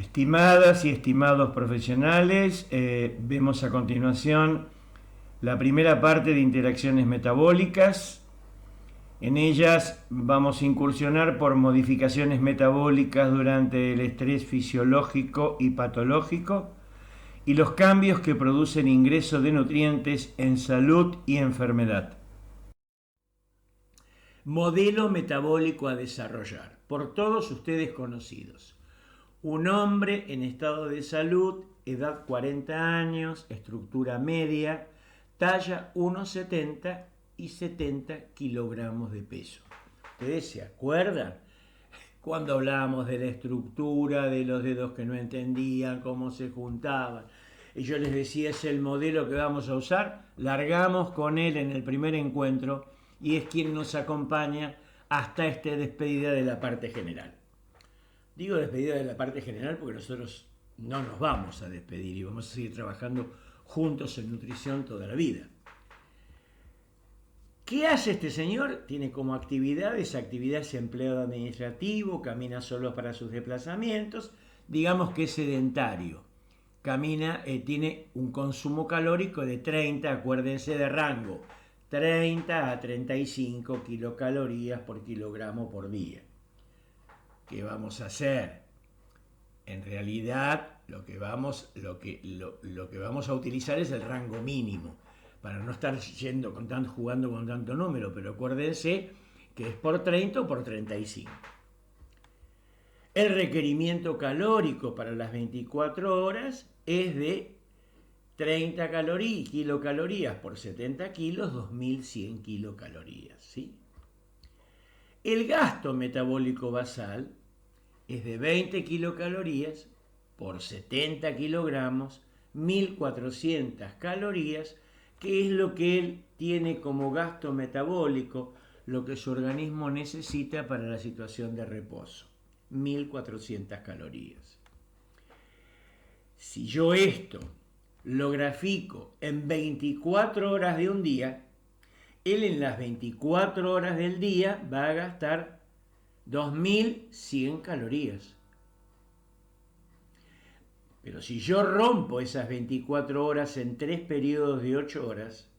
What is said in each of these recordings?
Estimadas y estimados profesionales, vemos a continuación la primera parte de interacciones metabólicas. En ellas vamos a incursionar por modificaciones metabólicas durante el estrés fisiológico y patológico y los cambios que producen ingreso de nutrientes en salud y enfermedad. Modelo metabólico a desarrollar, por todos ustedes conocidos. Un hombre en estado de salud, edad 40 años, estructura media, talla 1,70 y 70 kilogramos de peso. ¿Ustedes se acuerdan? Cuando hablábamos de la estructura, de los dedos que no entendían, cómo se juntaban. Y yo les decía, es el modelo que vamos a usar. Largamos con él en el primer encuentro y es quien nos acompaña hasta esta despedida de la parte general. Digo despedida de la parte general porque nosotros no nos vamos a despedir y vamos a seguir trabajando juntos en nutrición toda la vida. ¿Qué hace este señor? Tiene como actividades empleado administrativo, camina solo para sus desplazamientos, digamos que es sedentario. Camina, tiene un consumo calórico de 30, acuérdense de rango, 30 a 35 kilocalorías por kilogramo por día. ¿Qué vamos a hacer? En realidad lo que vamos a utilizar es el rango mínimo para no estar jugando con tanto número, pero acuérdense que es por 30 o por 35. El requerimiento calórico para las 24 horas es de 30 kilocalorías por 70 kilos, 2100 kilocalorías, ¿sí? El gasto metabólico basal es de 20 kilocalorías por 70 kilogramos, 1400 calorías, que es lo que él tiene como gasto metabólico, lo que su organismo necesita para la situación de reposo, 1400 calorías. Si yo esto lo grafico en 24 horas de un día, él en las 24 horas del día va a gastar 2100 calorías. Pero si yo rompo esas 24 horas en 3 periodos de 8 horas,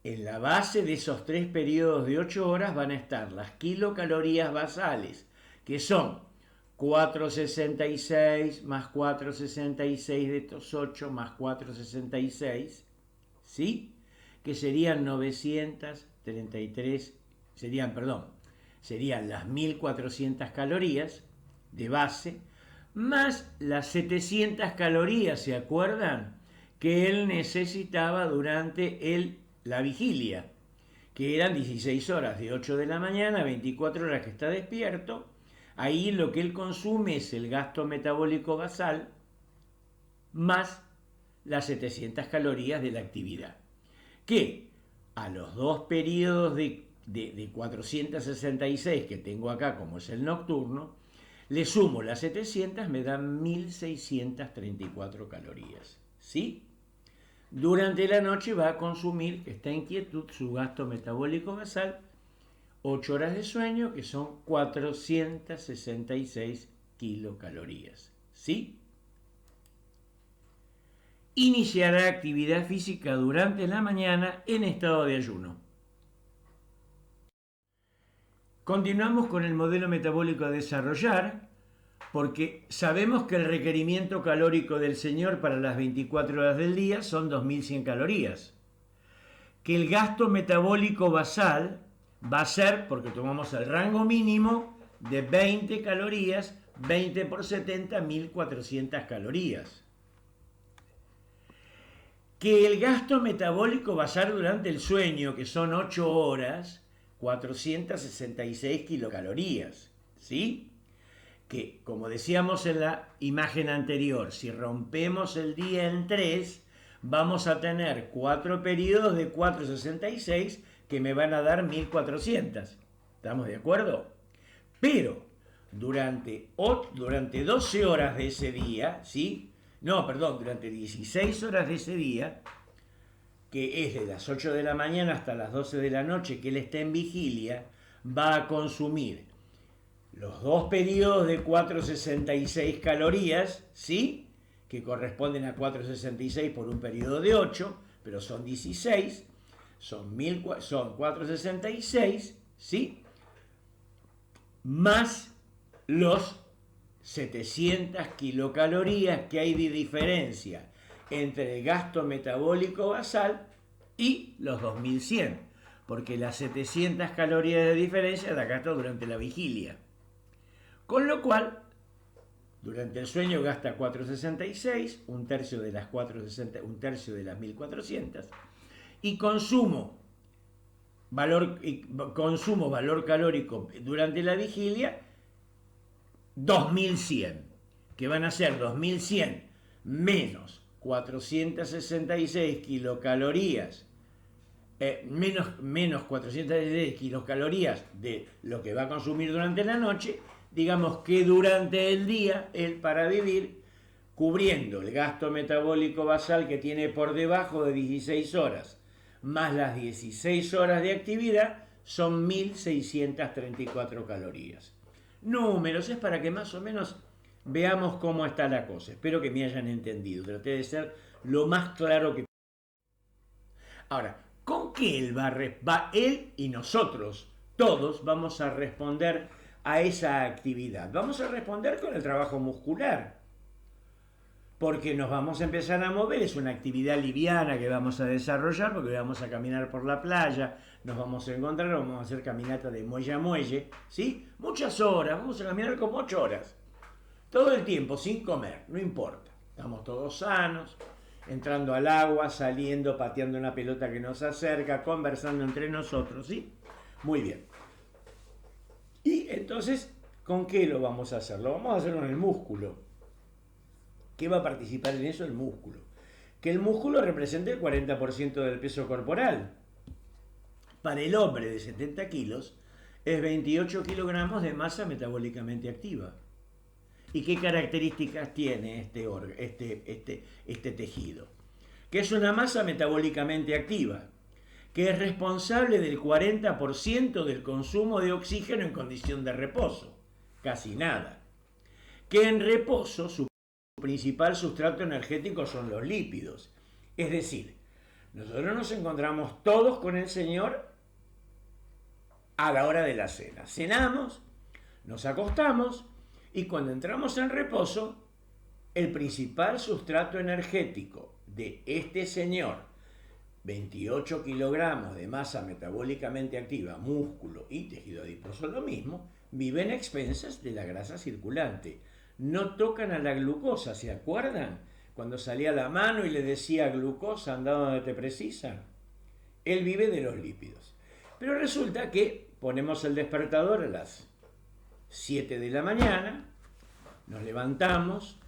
en la base de esos 3 periodos de 8 horas van a estar las kilocalorías basales, que son 466 más 466 de estos 8 más 466, ¿sí? Que serían 933, serían las 1400 calorías de base, más las 700 calorías, ¿se acuerdan? Que él necesitaba durante la vigilia, que eran 16 horas, de 8 de la mañana a 24 horas que está despierto. Ahí lo que él consume es el gasto metabólico basal más las 700 calorías de la actividad, que a los dos periodos de 466 que tengo acá, como es el nocturno, le sumo las 700, me dan 1634 calorías, ¿sí? Durante la noche va a consumir, está en quietud, su gasto metabólico basal, 8 horas de sueño, que son 466 kilocalorías, ¿sí? Iniciará actividad física durante la mañana en estado de ayuno. Continuamos con el modelo metabólico a desarrollar, porque sabemos que el requerimiento calórico del señor para las 24 horas del día son 2100 calorías. Que el gasto metabólico basal va a ser, porque tomamos el rango mínimo, de 20 calorías, 20 por 70, 1400 calorías. Que el gasto metabólico basal durante el sueño, que son 8 horas, 466 kilocalorías, ¿sí? Que, como decíamos en la imagen anterior, si rompemos el día en 3, vamos a tener 4 periodos de 466 que me van a dar 1400. ¿Estamos de acuerdo? Pero durante 12 horas de ese día, ¿sí? Durante 16 horas de ese día, que es de las 8 de la mañana hasta las 12 de la noche que él está en vigilia, va a consumir los dos periodos de 466 calorías, ¿sí? Que corresponden a 466 por un periodo de 8, pero son 16, son 466, ¿sí? Más los 700 kilocalorías que hay de diferencia entre el gasto metabólico basal y los 2100, porque las 700 calorías de diferencia las gasto durante la vigilia. Con lo cual, durante el sueño gasta 466, un tercio de las 1400, y consumo valor calórico durante la vigilia 2100, que van a ser 2100 menos 466 kilocalorías, menos 466 kilocalorías de lo que va a consumir durante la noche. Digamos que durante el día, él para vivir, cubriendo el gasto metabólico basal que tiene por debajo de 16 horas, más las 16 horas de actividad, son 1634 calorías. Números, es para que más o menos veamos cómo está la cosa. Espero que me hayan entendido. Traté de ser lo más claro que... Ahora, ¿con qué él él y nosotros, todos, vamos a responder a esa actividad? Vamos a responder con el trabajo muscular, porque nos vamos a empezar a mover. Es una actividad liviana que vamos a desarrollar, porque vamos a caminar por la playa, nos vamos a encontrar, vamos a hacer caminata de muelle a muelle, ¿sí? Muchas horas, vamos a caminar como 8 horas, todo el tiempo, sin comer, no importa. Estamos todos sanos, entrando al agua, saliendo, pateando una pelota que nos acerca, conversando entre nosotros, ¿sí? Muy bien. Y entonces, ¿con qué lo vamos a hacer? Lo vamos a hacer con el músculo. ¿Qué va a participar en eso? El músculo. Que el músculo represente el 40% del peso corporal. Para el hombre de 70 kilos, es 28 kilogramos de masa metabólicamente activa. ¿Y qué características tiene este tejido? Que es una masa metabólicamente activa, que es responsable del 40% del consumo de oxígeno en condición de reposo, casi nada. Que en reposo su principal sustrato energético son los lípidos. Es decir, nosotros nos encontramos todos con el Señor a la hora de la cena. Cenamos, nos acostamos, y cuando entramos en reposo, el principal sustrato energético de este señor, 28 kilogramos de masa metabólicamente activa, músculo y tejido adiposo lo mismo, viven a expensas de la grasa circulante. No tocan a la glucosa, ¿se acuerdan? Cuando salía la mano y le decía glucosa, anda donde te precisan. Él vive de los lípidos. Pero resulta que ponemos el despertador a las 7 de la mañana, nos levantamos,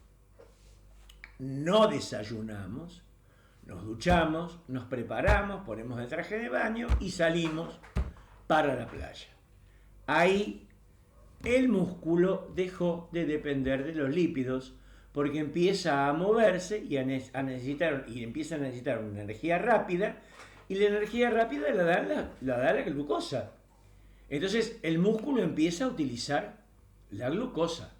no desayunamos, nos duchamos, nos preparamos, ponemos el traje de baño y salimos para la playa. Ahí el músculo dejó de depender de los lípidos, porque empieza a moverse y empieza a necesitar una energía rápida, y la energía rápida la da la glucosa. Entonces el músculo empieza a utilizar la glucosa,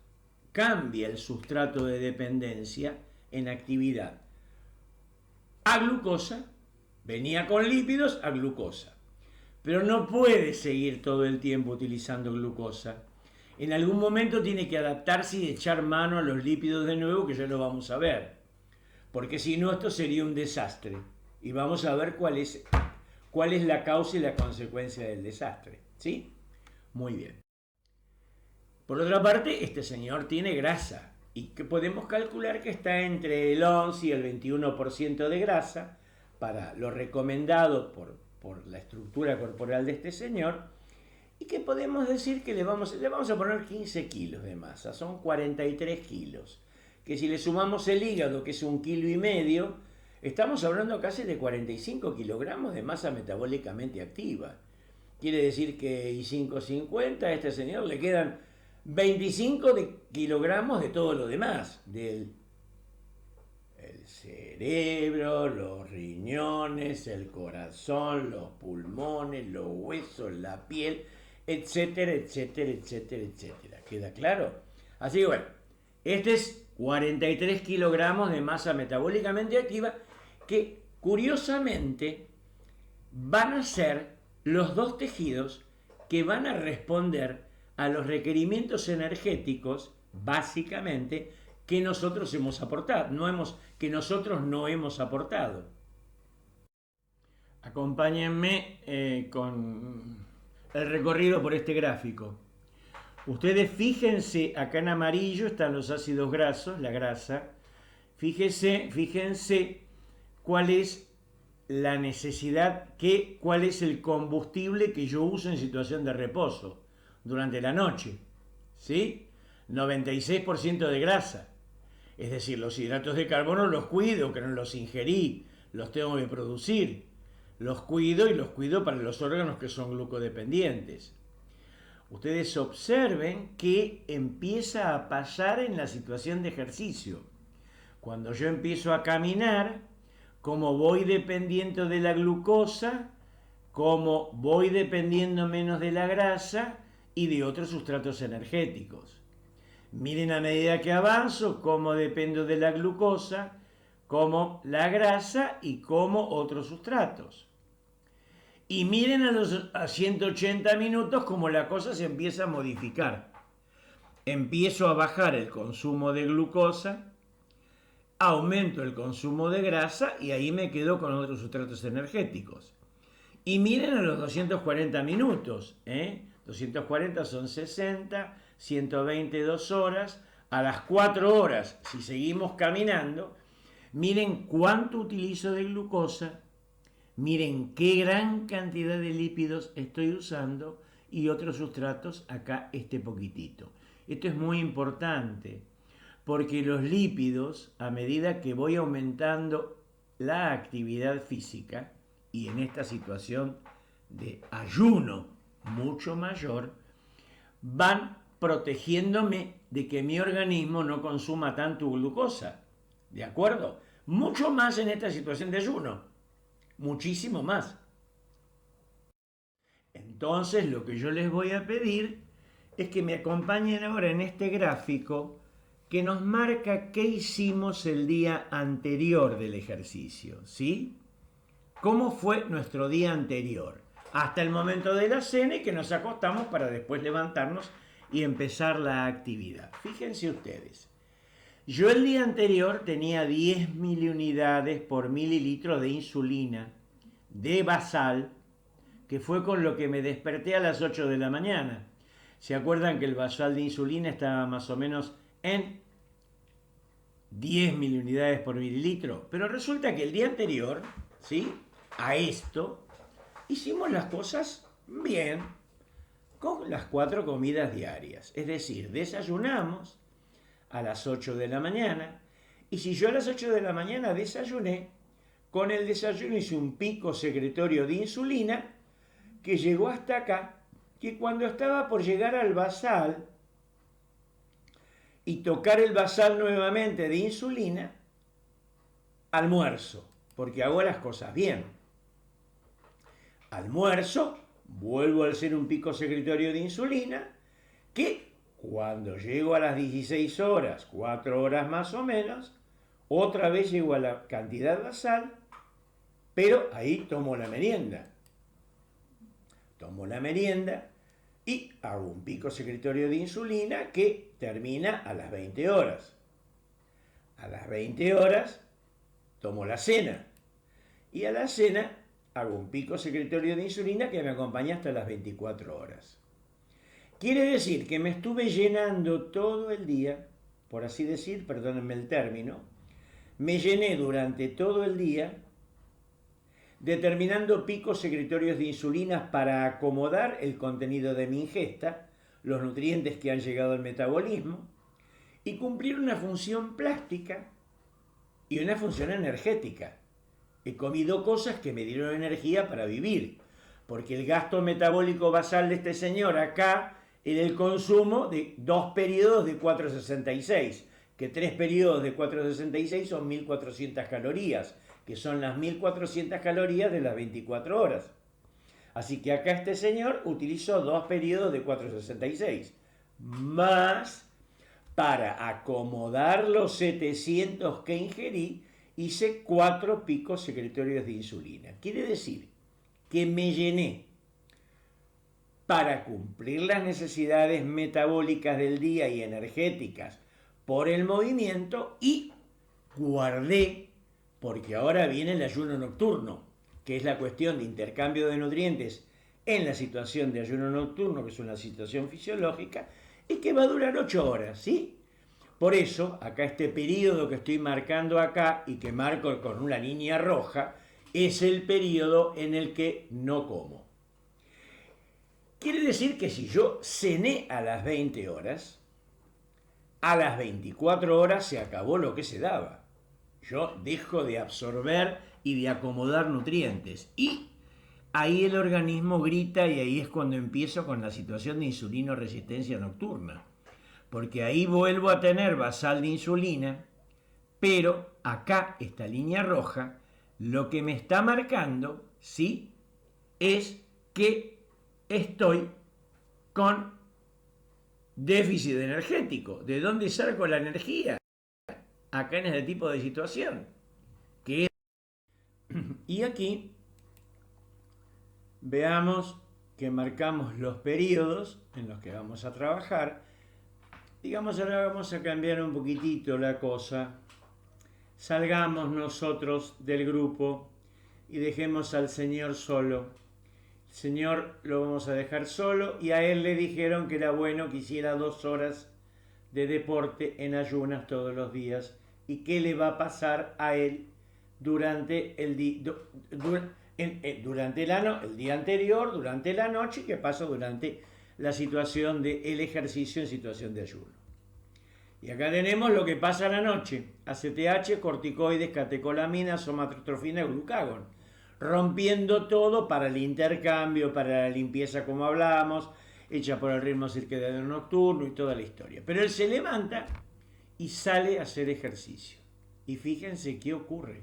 cambia el sustrato de dependencia en actividad. A glucosa, venía con lípidos a glucosa, pero no puede seguir todo el tiempo utilizando glucosa. En algún momento tiene que adaptarse y echar mano a los lípidos de nuevo, que ya lo vamos a ver, porque si no esto sería un desastre, y vamos a ver cuál es la causa y la consecuencia del desastre, ¿sí? Muy bien. Por otra parte, este señor tiene grasa, y que podemos calcular que está entre el 11 y el 21% de grasa, para lo recomendado por la estructura corporal de este señor, y que podemos decir que le vamos a poner 15 kilos de masa, son 43 kilos, que si le sumamos el hígado, que es 1,5 kilos, estamos hablando casi de 45 kilogramos de masa metabólicamente activa. Quiere decir que y 5,50 a este señor le quedan 25 kilogramos de todo lo demás, el cerebro, los riñones, el corazón, los pulmones, los huesos, la piel, etcétera, etcétera, etcétera, etcétera. ¿Queda claro? Así que bueno, este es 43 kilogramos de masa metabólicamente activa que curiosamente van a ser los dos tejidos que van a responder a los requerimientos energéticos, básicamente, que nosotros hemos aportado, que nosotros no hemos aportado. Acompáñenme con el recorrido por este gráfico. Ustedes fíjense, acá en amarillo están los ácidos grasos, la grasa. Fíjense cuál es la necesidad, cuál es el combustible que yo uso en situación de reposo durante la noche. ¿Sí? 96% de grasa. Es decir, los hidratos de carbono los cuido, que no los ingerí, los tengo que producir. Los cuido y los cuido para los órganos que son glucodependientes. Ustedes observen qué empieza a pasar en la situación de ejercicio. Cuando yo empiezo a caminar, como voy dependiendo de la glucosa, como voy dependiendo menos de la grasa y de otros sustratos energéticos. Miren a medida que avanzo cómo dependo de la glucosa, como la grasa y como otros sustratos. Y miren a 180 minutos cómo la cosa se empieza a modificar. Empiezo a bajar el consumo de glucosa, aumento el consumo de grasa y ahí me quedo con otros sustratos energéticos. Y miren a los 240 minutos. 240 son 60, 120 2 horas. A las 4 horas, si seguimos caminando, miren cuánto utilizo de glucosa. Miren qué gran cantidad de lípidos estoy usando y otros sustratos acá este poquitito. Esto es muy importante porque los lípidos, a medida que voy aumentando la actividad física y en esta situación de ayuno mucho mayor, van protegiéndome de que mi organismo no consuma tanto glucosa. ¿De acuerdo? Mucho más en esta situación de ayuno. Muchísimo más. Entonces lo que yo les voy a pedir es que me acompañen ahora en este gráfico que nos marca qué hicimos el día anterior del ejercicio, ¿sí? ¿Cómo fue nuestro día anterior? Hasta el momento de la cena y que nos acostamos para después levantarnos y empezar la actividad. Fíjense ustedes. Yo el día anterior tenía 10 miliunidades por mililitro de insulina de basal, que fue con lo que me desperté a las 8 de la mañana. ¿Se acuerdan que el basal de insulina estaba más o menos en 10 miliunidades por mililitro? Pero resulta que el día anterior, ¿sí?, a esto, hicimos las cosas bien, con las 4 comidas diarias. Es decir, desayunamos a las 8 de la mañana, y si yo a las 8 de la mañana desayuné, con el desayuno hice un pico secretorio de insulina que llegó hasta acá, que cuando estaba por llegar al basal y tocar el basal nuevamente de insulina, almuerzo, porque hago las cosas bien. Almuerzo, vuelvo a hacer un pico secretorio de insulina, que cuando llego a las 16 horas, 4 horas más o menos, otra vez llego a la cantidad basal, pero ahí tomo la merienda. Tomo la merienda y hago un pico secretorio de insulina que termina a las 20 horas. A las 20 horas tomo la cena. Y a la cena hago un pico secretorio de insulina que me acompaña hasta las 24 horas. Quiere decir que me estuve llenando todo el día, por así decir, perdónenme el término, me llené durante todo el día determinando picos secretorios de insulina para acomodar el contenido de mi ingesta, los nutrientes que han llegado al metabolismo, y cumplir una función plástica y una función energética. He comido cosas que me dieron energía para vivir, porque el gasto metabólico basal de este señor acá era el consumo de 2 periodos de 466, que 3 periodos de 466 son 1400 calorías, que son las 1400 calorías de las 24 horas. Así que acá este señor utilizó 2 periodos de 466. más para acomodar los 700 que ingerí, hice 4 picos secretorios de insulina. Quiere decir que me llené para cumplir las necesidades metabólicas del día y energéticas por el movimiento y guardé, porque ahora viene el ayuno nocturno, que es la cuestión de intercambio de nutrientes en la situación de ayuno nocturno, que es una situación fisiológica, y que va a durar 8 horas, ¿sí? Por eso, acá este periodo que estoy marcando acá y que marco con una línea roja, es el periodo en el que no como. Quiere decir que si yo cené a las 20 horas, a las 24 horas se acabó lo que se daba. Yo dejo de absorber y de acomodar nutrientes. Y ahí el organismo grita y ahí es cuando empiezo con la situación de insulinoresistencia nocturna. Porque ahí vuelvo a tener basal de insulina, pero acá, esta línea roja, lo que me está marcando, ¿sí?, es que estoy con déficit energético. ¿De dónde saco la energía? Acá en este tipo de situación. Y aquí veamos que marcamos los periodos en los que vamos a trabajar. Digamos, ahora vamos a cambiar un poquitito la cosa. Salgamos nosotros del grupo y dejemos al Señor solo. El Señor lo vamos a dejar solo y a él le dijeron que era bueno que hiciera 2 horas de deporte en ayunas todos los días. ¿Y qué le va a pasar a él durante el día? Durante el día anterior, durante la noche, y qué pasa durante la situación del ejercicio en situación de ayuno. Y acá tenemos lo que pasa a la noche: ACTH, corticoides, catecolamina, somatotrofina y glucagón, rompiendo todo para el intercambio, para la limpieza, como hablábamos, hecha por el ritmo circadiano nocturno y toda la historia. Pero él se levanta y sale a hacer ejercicio. Y fíjense qué ocurre.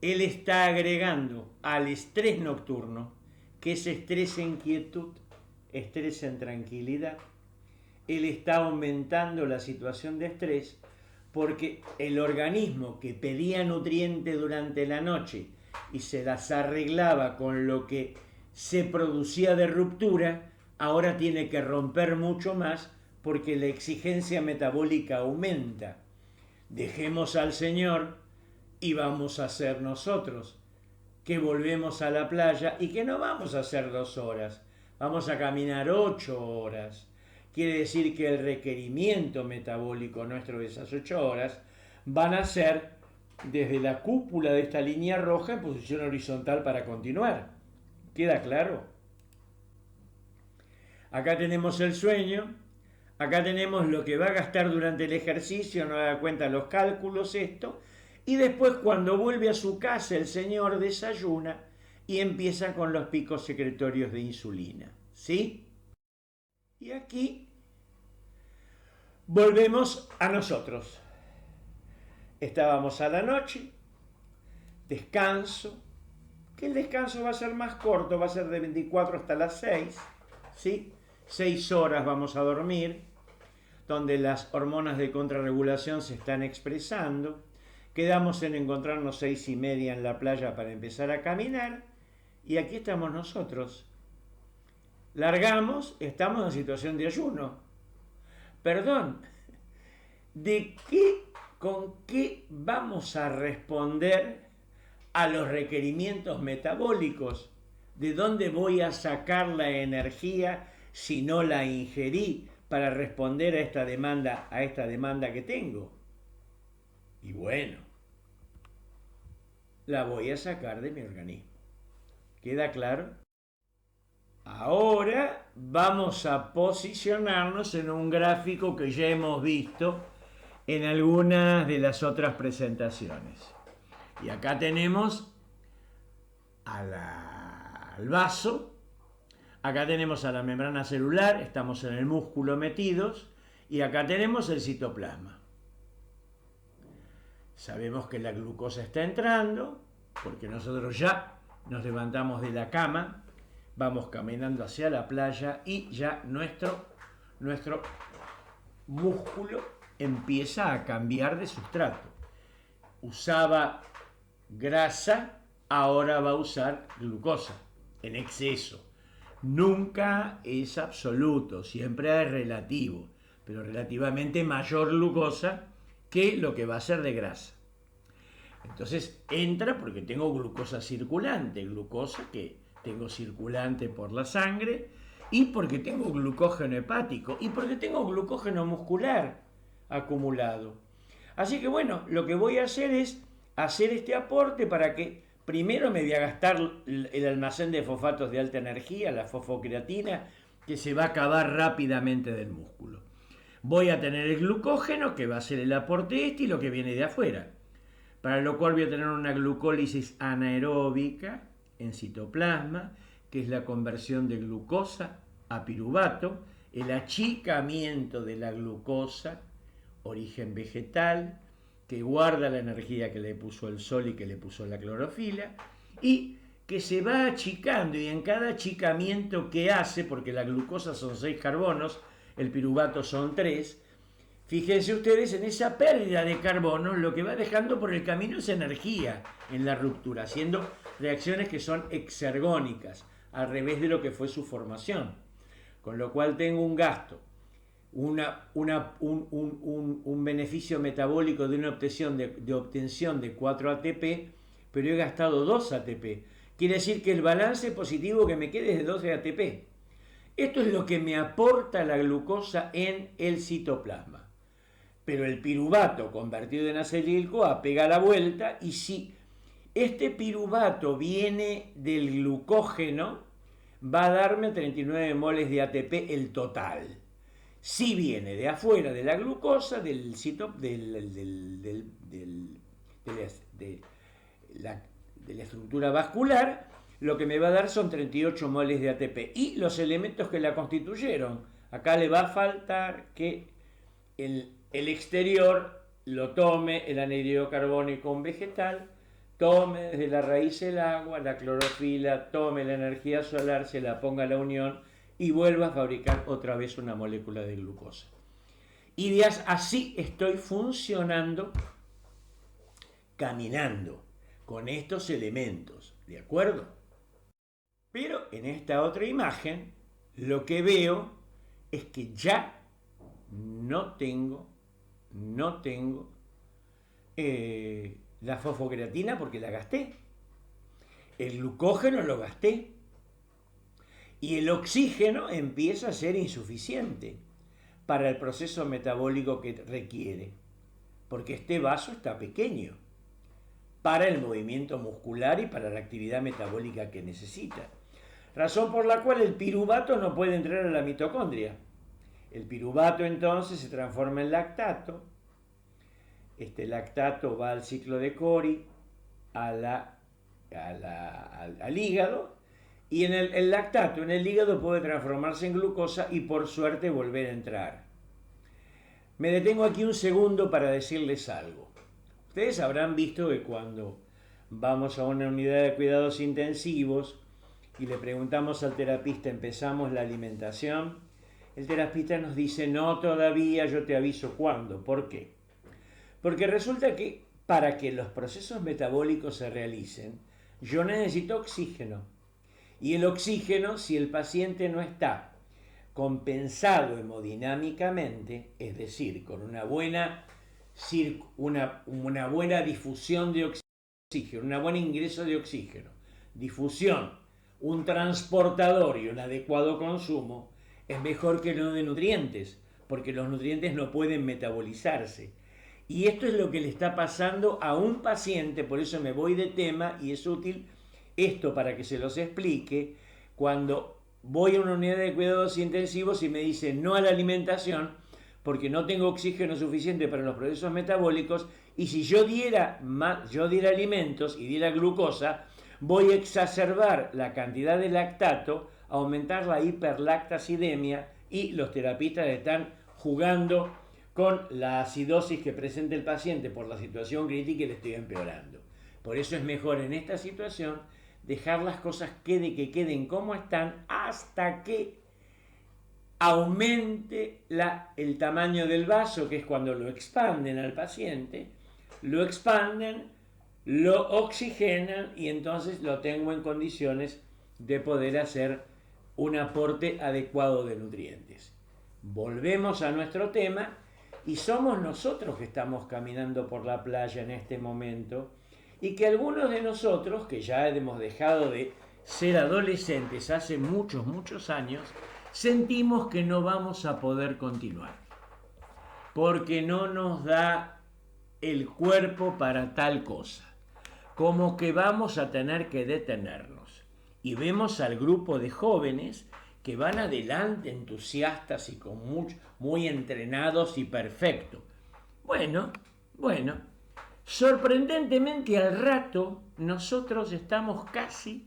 Él está agregando al estrés nocturno, que es estrés en quietud, estrés en tranquilidad. Él está aumentando la situación de estrés porque el organismo que pedía nutrientes durante la noche y se las arreglaba con lo que se producía de ruptura, ahora tiene que romper mucho más porque la exigencia metabólica aumenta. Dejemos al Señor y vamos a ser nosotros, que volvemos a la playa y que no vamos a hacer 2 horas, vamos a caminar 8 horas. Quiere decir que el requerimiento metabólico nuestro de esas 8 horas van a ser desde la cúpula de esta línea roja en posición horizontal para continuar. ¿Queda claro? Acá tenemos el sueño, acá tenemos lo que va a gastar durante el ejercicio, no da cuenta los cálculos esto, y después cuando vuelve a su casa el señor desayuna y empieza con los picos secretorios de insulina, ¿sí? Y aquí volvemos a nosotros. Estábamos a la noche, descanso, que el descanso va a ser más corto, va a ser de 24 hasta las 6, ¿sí? 6 horas vamos a dormir, donde las hormonas de contrarregulación se están expresando. Quedamos en encontrarnos 6:30 en la playa para empezar a caminar, y aquí estamos nosotros. Largamos, estamos en situación de ayuno. Perdón, ¿con qué vamos a responder a los requerimientos metabólicos? ¿De dónde voy a sacar la energía si no la ingerí para responder a esta demanda que tengo? Y bueno, la voy a sacar de mi organismo. ¿Queda claro? Ahora vamos a posicionarnos en un gráfico que ya hemos visto en algunas de las otras presentaciones. Y acá tenemos al vaso, acá tenemos a la membrana celular, estamos en el músculo metidos, y acá tenemos el citoplasma. Sabemos que la glucosa está entrando, porque nosotros ya nos levantamos de la cama, vamos caminando hacia la playa y ya nuestro nuestro músculo empieza a cambiar de sustrato. Usaba grasa, ahora va a usar glucosa en exceso. Nunca es absoluto, siempre es relativo, pero relativamente mayor glucosa que lo que va a ser de grasa. Entonces entra porque tengo glucosa circulante, glucosa que tengo circulante por la sangre, y porque tengo glucógeno hepático, y porque tengo glucógeno muscular acumulado. Así que bueno, lo que voy a hacer es hacer este aporte para que primero me voy a gastar el almacén de fosfatos de alta energía, la fosfocreatina, que se va a acabar rápidamente del músculo. Voy a tener el glucógeno, que va a ser el aporte este y lo que viene de afuera. Para lo cual voy a tener una glucólisis anaeróbica en citoplasma, que es la conversión de glucosa a piruvato, el achicamiento de la glucosa, origen vegetal, que guarda la energía que le puso el sol y que le puso la clorofila, y que se va achicando, y en cada achicamiento que hace, porque la glucosa son 6 carbonos, el piruvato son 3, fíjense ustedes en esa pérdida de carbono, lo que va dejando por el camino es energía en la ruptura, haciendo reacciones que son exergónicas, al revés de lo que fue su formación. Con lo cual tengo un gasto, un beneficio metabólico de una obtención de 4 ATP, pero he gastado 2 ATP. Quiere decir que el balance positivo que me quede es de 12 ATP. Esto es lo que me aporta la glucosa en el citoplasma. Pero el piruvato convertido en acetil-CoA pega la vuelta, y si este piruvato viene del glucógeno, va a darme 39 moles de ATP el total. Si viene de afuera de la glucosa, de la estructura vascular, lo que me va a dar son 38 moles de ATP. Y los elementos que la constituyeron, acá le va a faltar que el exterior lo tome el anhídrido carbónico, un vegetal, tome desde la raíz el agua, la clorofila, tome la energía solar, se la ponga a la unión y vuelva a fabricar otra vez una molécula de glucosa. Y así estoy funcionando, caminando, con estos elementos, ¿de acuerdo? Pero en esta otra imagen, lo que veo es que ya no tengo la fosfocreatina porque la gasté, el glucógeno lo gasté, y el oxígeno empieza a ser insuficiente para el proceso metabólico que requiere, porque este vaso está pequeño para el movimiento muscular y para la actividad metabólica que necesita. Razón por la cual el piruvato no puede entrar a la mitocondria. El piruvato entonces se transforma en lactato. Este lactato va al ciclo de Cori, al hígado, y en el lactato en el hígado puede transformarse en glucosa y por suerte volver a entrar. Me detengo aquí un segundo para decirles algo. Ustedes habrán visto que cuando vamos a una unidad de cuidados intensivos y le preguntamos al terapista, ¿empezamos la alimentación? El terapista nos dice, no todavía, yo te aviso cuándo. ¿Por qué? Porque resulta que para que los procesos metabólicos se realicen, yo necesito oxígeno. Y el oxígeno, si el paciente no está compensado hemodinámicamente, es decir, con una buena difusión de oxígeno, un buen ingreso de oxígeno, difusión, un transportador y un adecuado consumo, es mejor que no de nutrientes, porque los nutrientes no pueden metabolizarse. Y esto es lo que le está pasando a un paciente, por eso me voy de tema y es útil esto para que se los explique. Cuando voy a una unidad de cuidados intensivos y me dicen no a la alimentación, porque no tengo oxígeno suficiente para los procesos metabólicos, y si yo diera alimentos y diera glucosa, voy a exacerbar la cantidad de lactato, aumentar la hiperlactacidemia, y los terapistas están jugando con la acidosis que presenta el paciente por la situación crítica y le estoy empeorando. Por eso es mejor en esta situación dejar las cosas que queden como están hasta que aumente el tamaño del vaso, que es cuando lo expanden al paciente, lo expanden, lo oxigenan y entonces lo tengo en condiciones de poder hacer un aporte adecuado de nutrientes. Volvemos a nuestro tema y somos nosotros que estamos caminando por la playa en este momento y que algunos de nosotros, que ya hemos dejado de ser adolescentes hace muchos, muchos años, sentimos que no vamos a poder continuar, porque no nos da el cuerpo para tal cosa, como que vamos a tener que detenernos. Y vemos al grupo de jóvenes que van adelante entusiastas y con muy entrenados y perfectos. Bueno, sorprendentemente al rato nosotros estamos casi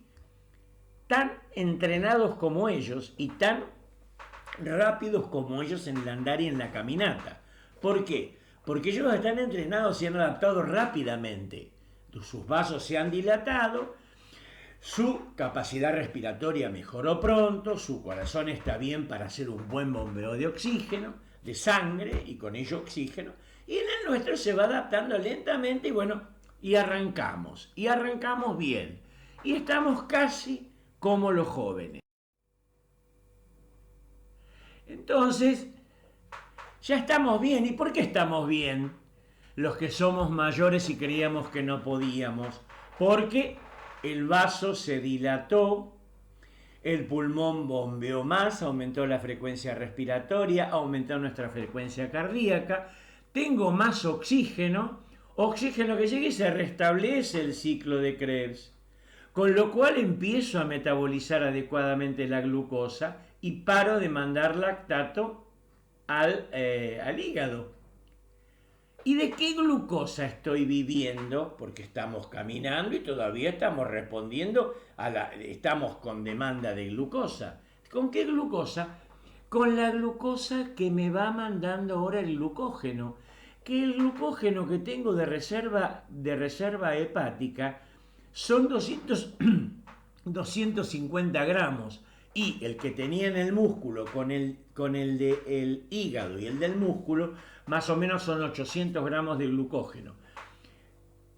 tan entrenados como ellos y tan rápidos como ellos en el andar y en la caminata. ¿Por qué? Porque ellos están entrenados y han adaptado rápidamente. Sus vasos se han dilatado, su capacidad respiratoria mejoró pronto, su corazón está bien para hacer un buen bombeo de oxígeno, de sangre y con ello oxígeno, y en el nuestro se va adaptando lentamente y arrancamos bien, y estamos casi como los jóvenes. Entonces, ya estamos bien. ¿Y por qué estamos bien? Los que somos mayores y creíamos que no podíamos. Porque el vaso se dilató, el pulmón bombeó más, aumentó la frecuencia respiratoria, aumentó nuestra frecuencia cardíaca, tengo más oxígeno que llega y se restablece el ciclo de Krebs, con lo cual empiezo a metabolizar adecuadamente la glucosa y paro de mandar lactato al hígado. ¿Y de qué glucosa estoy viviendo? Porque estamos caminando y todavía estamos respondiendo estamos con demanda de glucosa. ¿Con qué glucosa? Con la glucosa que me va mandando ahora el glucógeno. Que el glucógeno que tengo de reserva hepática son 250 gramos. Y el que tenía en el músculo con el del hígado y el del músculo, más o menos son 800 gramos de glucógeno.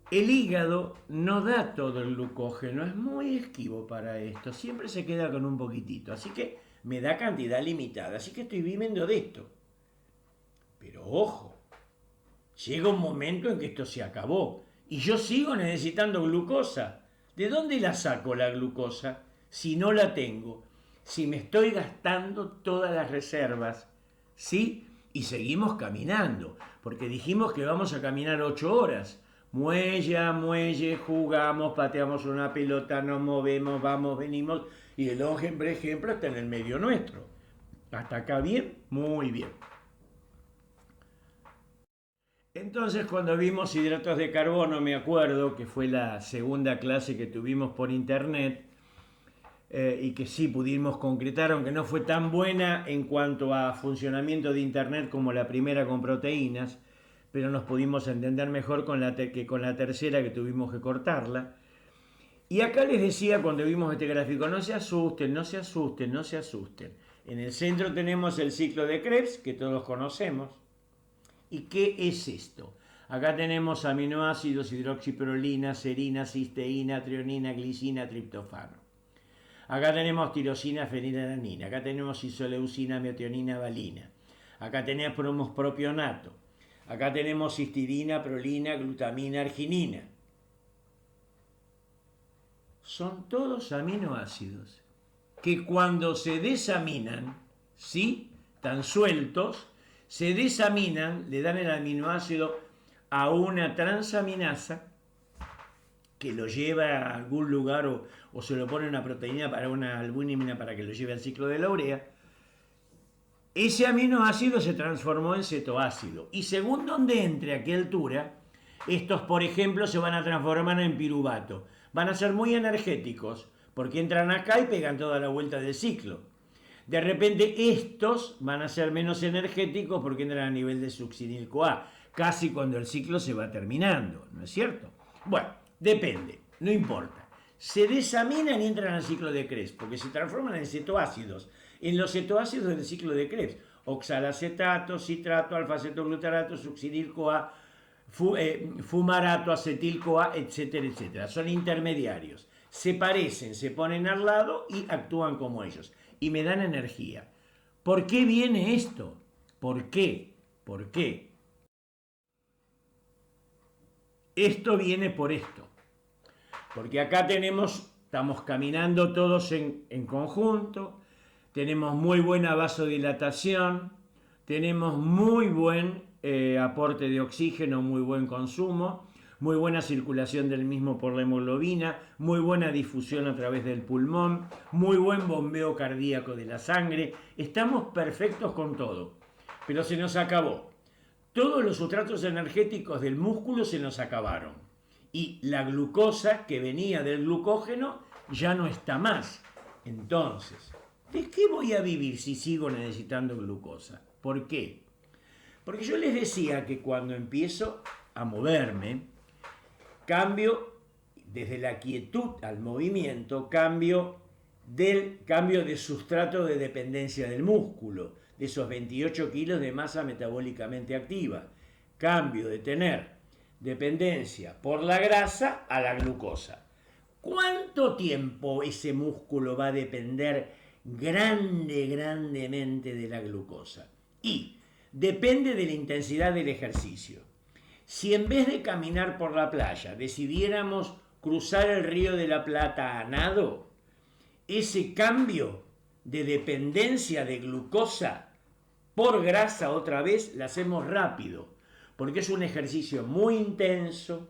El hígado no da todo el glucógeno, es muy esquivo para esto, siempre se queda con un poquitito, así que me da cantidad limitada, así que estoy viviendo de esto. Pero ojo, llega un momento en que esto se acabó y yo sigo necesitando glucosa. ¿De dónde la saco la glucosa si no la tengo? Si me estoy gastando todas las reservas, ¿sí? Y seguimos caminando, porque dijimos que vamos a caminar 8 horas. Muelle a muelle, jugamos, pateamos una pelota, nos movemos, vamos, venimos, y el ejemplo está en el medio nuestro. ¿Hasta acá bien? Muy bien. Entonces, cuando vimos hidratos de carbono, me acuerdo que fue la segunda clase que tuvimos por internet, y que sí pudimos concretar, aunque no fue tan buena en cuanto a funcionamiento de internet como la primera con proteínas, pero nos pudimos entender mejor que con la tercera, que tuvimos que cortarla. Y acá les decía, cuando vimos este gráfico, no se asusten, no se asusten, no se asusten. En el centro tenemos el ciclo de Krebs, que todos conocemos. ¿Y qué es esto? Acá tenemos aminoácidos, hidroxiprolina, serina, cisteína, trionina, glicina, triptofano. Acá tenemos tirosina, fenilalanina. Acá tenemos isoleucina, metionina, valina. Acá tenemos propionato. Acá tenemos histidina, prolina, glutamina, arginina. Son todos aminoácidos que cuando se desaminan, ¿sí? Tan sueltos, se desaminan, le dan el aminoácido a una transaminasa que lo lleva a algún lugar o se lo pone una proteína para una albúmina para que lo lleve al ciclo de la urea. Ese aminoácido se transformó en cetoácido y según donde entre, a qué altura, estos por ejemplo se van a transformar en piruvato. Van a ser muy energéticos porque entran acá y pegan toda la vuelta del ciclo. De repente estos van a ser menos energéticos porque entran a nivel de succinil-CoA, casi cuando el ciclo se va terminando, ¿no es cierto? Bueno, depende, no importa. Se desaminan y entran al ciclo de Krebs porque se transforman en cetoácidos En los cetoácidos del ciclo de Krebs, oxalacetato, citrato, alfa-cetoglutarato, succinil-CoA, fumarato, acetil-CoA, etcétera, etcétera. Son intermediarios. Se parecen, se ponen al lado y actúan como ellos. Y me dan energía. ¿Por qué viene esto? ¿Por qué? ¿Por qué? Esto viene por esto. Porque acá estamos caminando todos en conjunto, tenemos muy buena vasodilatación, tenemos muy buen aporte de oxígeno, muy buen consumo, muy buena circulación del mismo por la hemoglobina, muy buena difusión a través del pulmón, muy buen bombeo cardíaco de la sangre. Estamos perfectos con todo, pero se nos acabó. Todos los sustratos energéticos del músculo se nos acabaron y la glucosa que venía del glucógeno ya no está más. Entonces, ¿de qué voy a vivir si sigo necesitando glucosa? ¿Por qué? Porque yo les decía que cuando empiezo a moverme, cambio desde la quietud al movimiento, cambio de sustrato de dependencia del músculo, de esos 28 kilos de masa metabólicamente activa. Cambio de tener dependencia por la grasa a la glucosa. ¿Cuánto tiempo ese músculo va a depender grandemente de la glucosa? Y depende de la intensidad del ejercicio. Si en vez de caminar por la playa decidiéramos cruzar el río de la Plata a nado, ese cambio de dependencia de glucosa por grasa otra vez lo hacemos rápido, porque es un ejercicio muy intenso,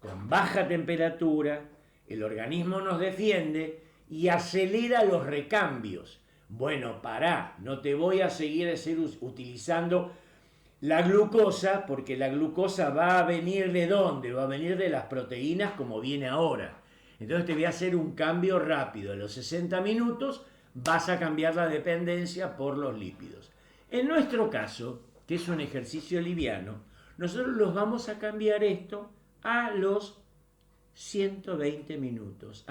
con baja temperatura, el organismo nos defiende y acelera los recambios. Bueno, pará, no te voy a seguir utilizando la glucosa, porque la glucosa va a venir ¿de dónde? Va a venir de las proteínas como viene ahora. Entonces te voy a hacer un cambio rápido. A los 60 minutos vas a cambiar la dependencia por los lípidos. En nuestro caso, que es un ejercicio liviano, nosotros los vamos a cambiar esto a los 120 minutos.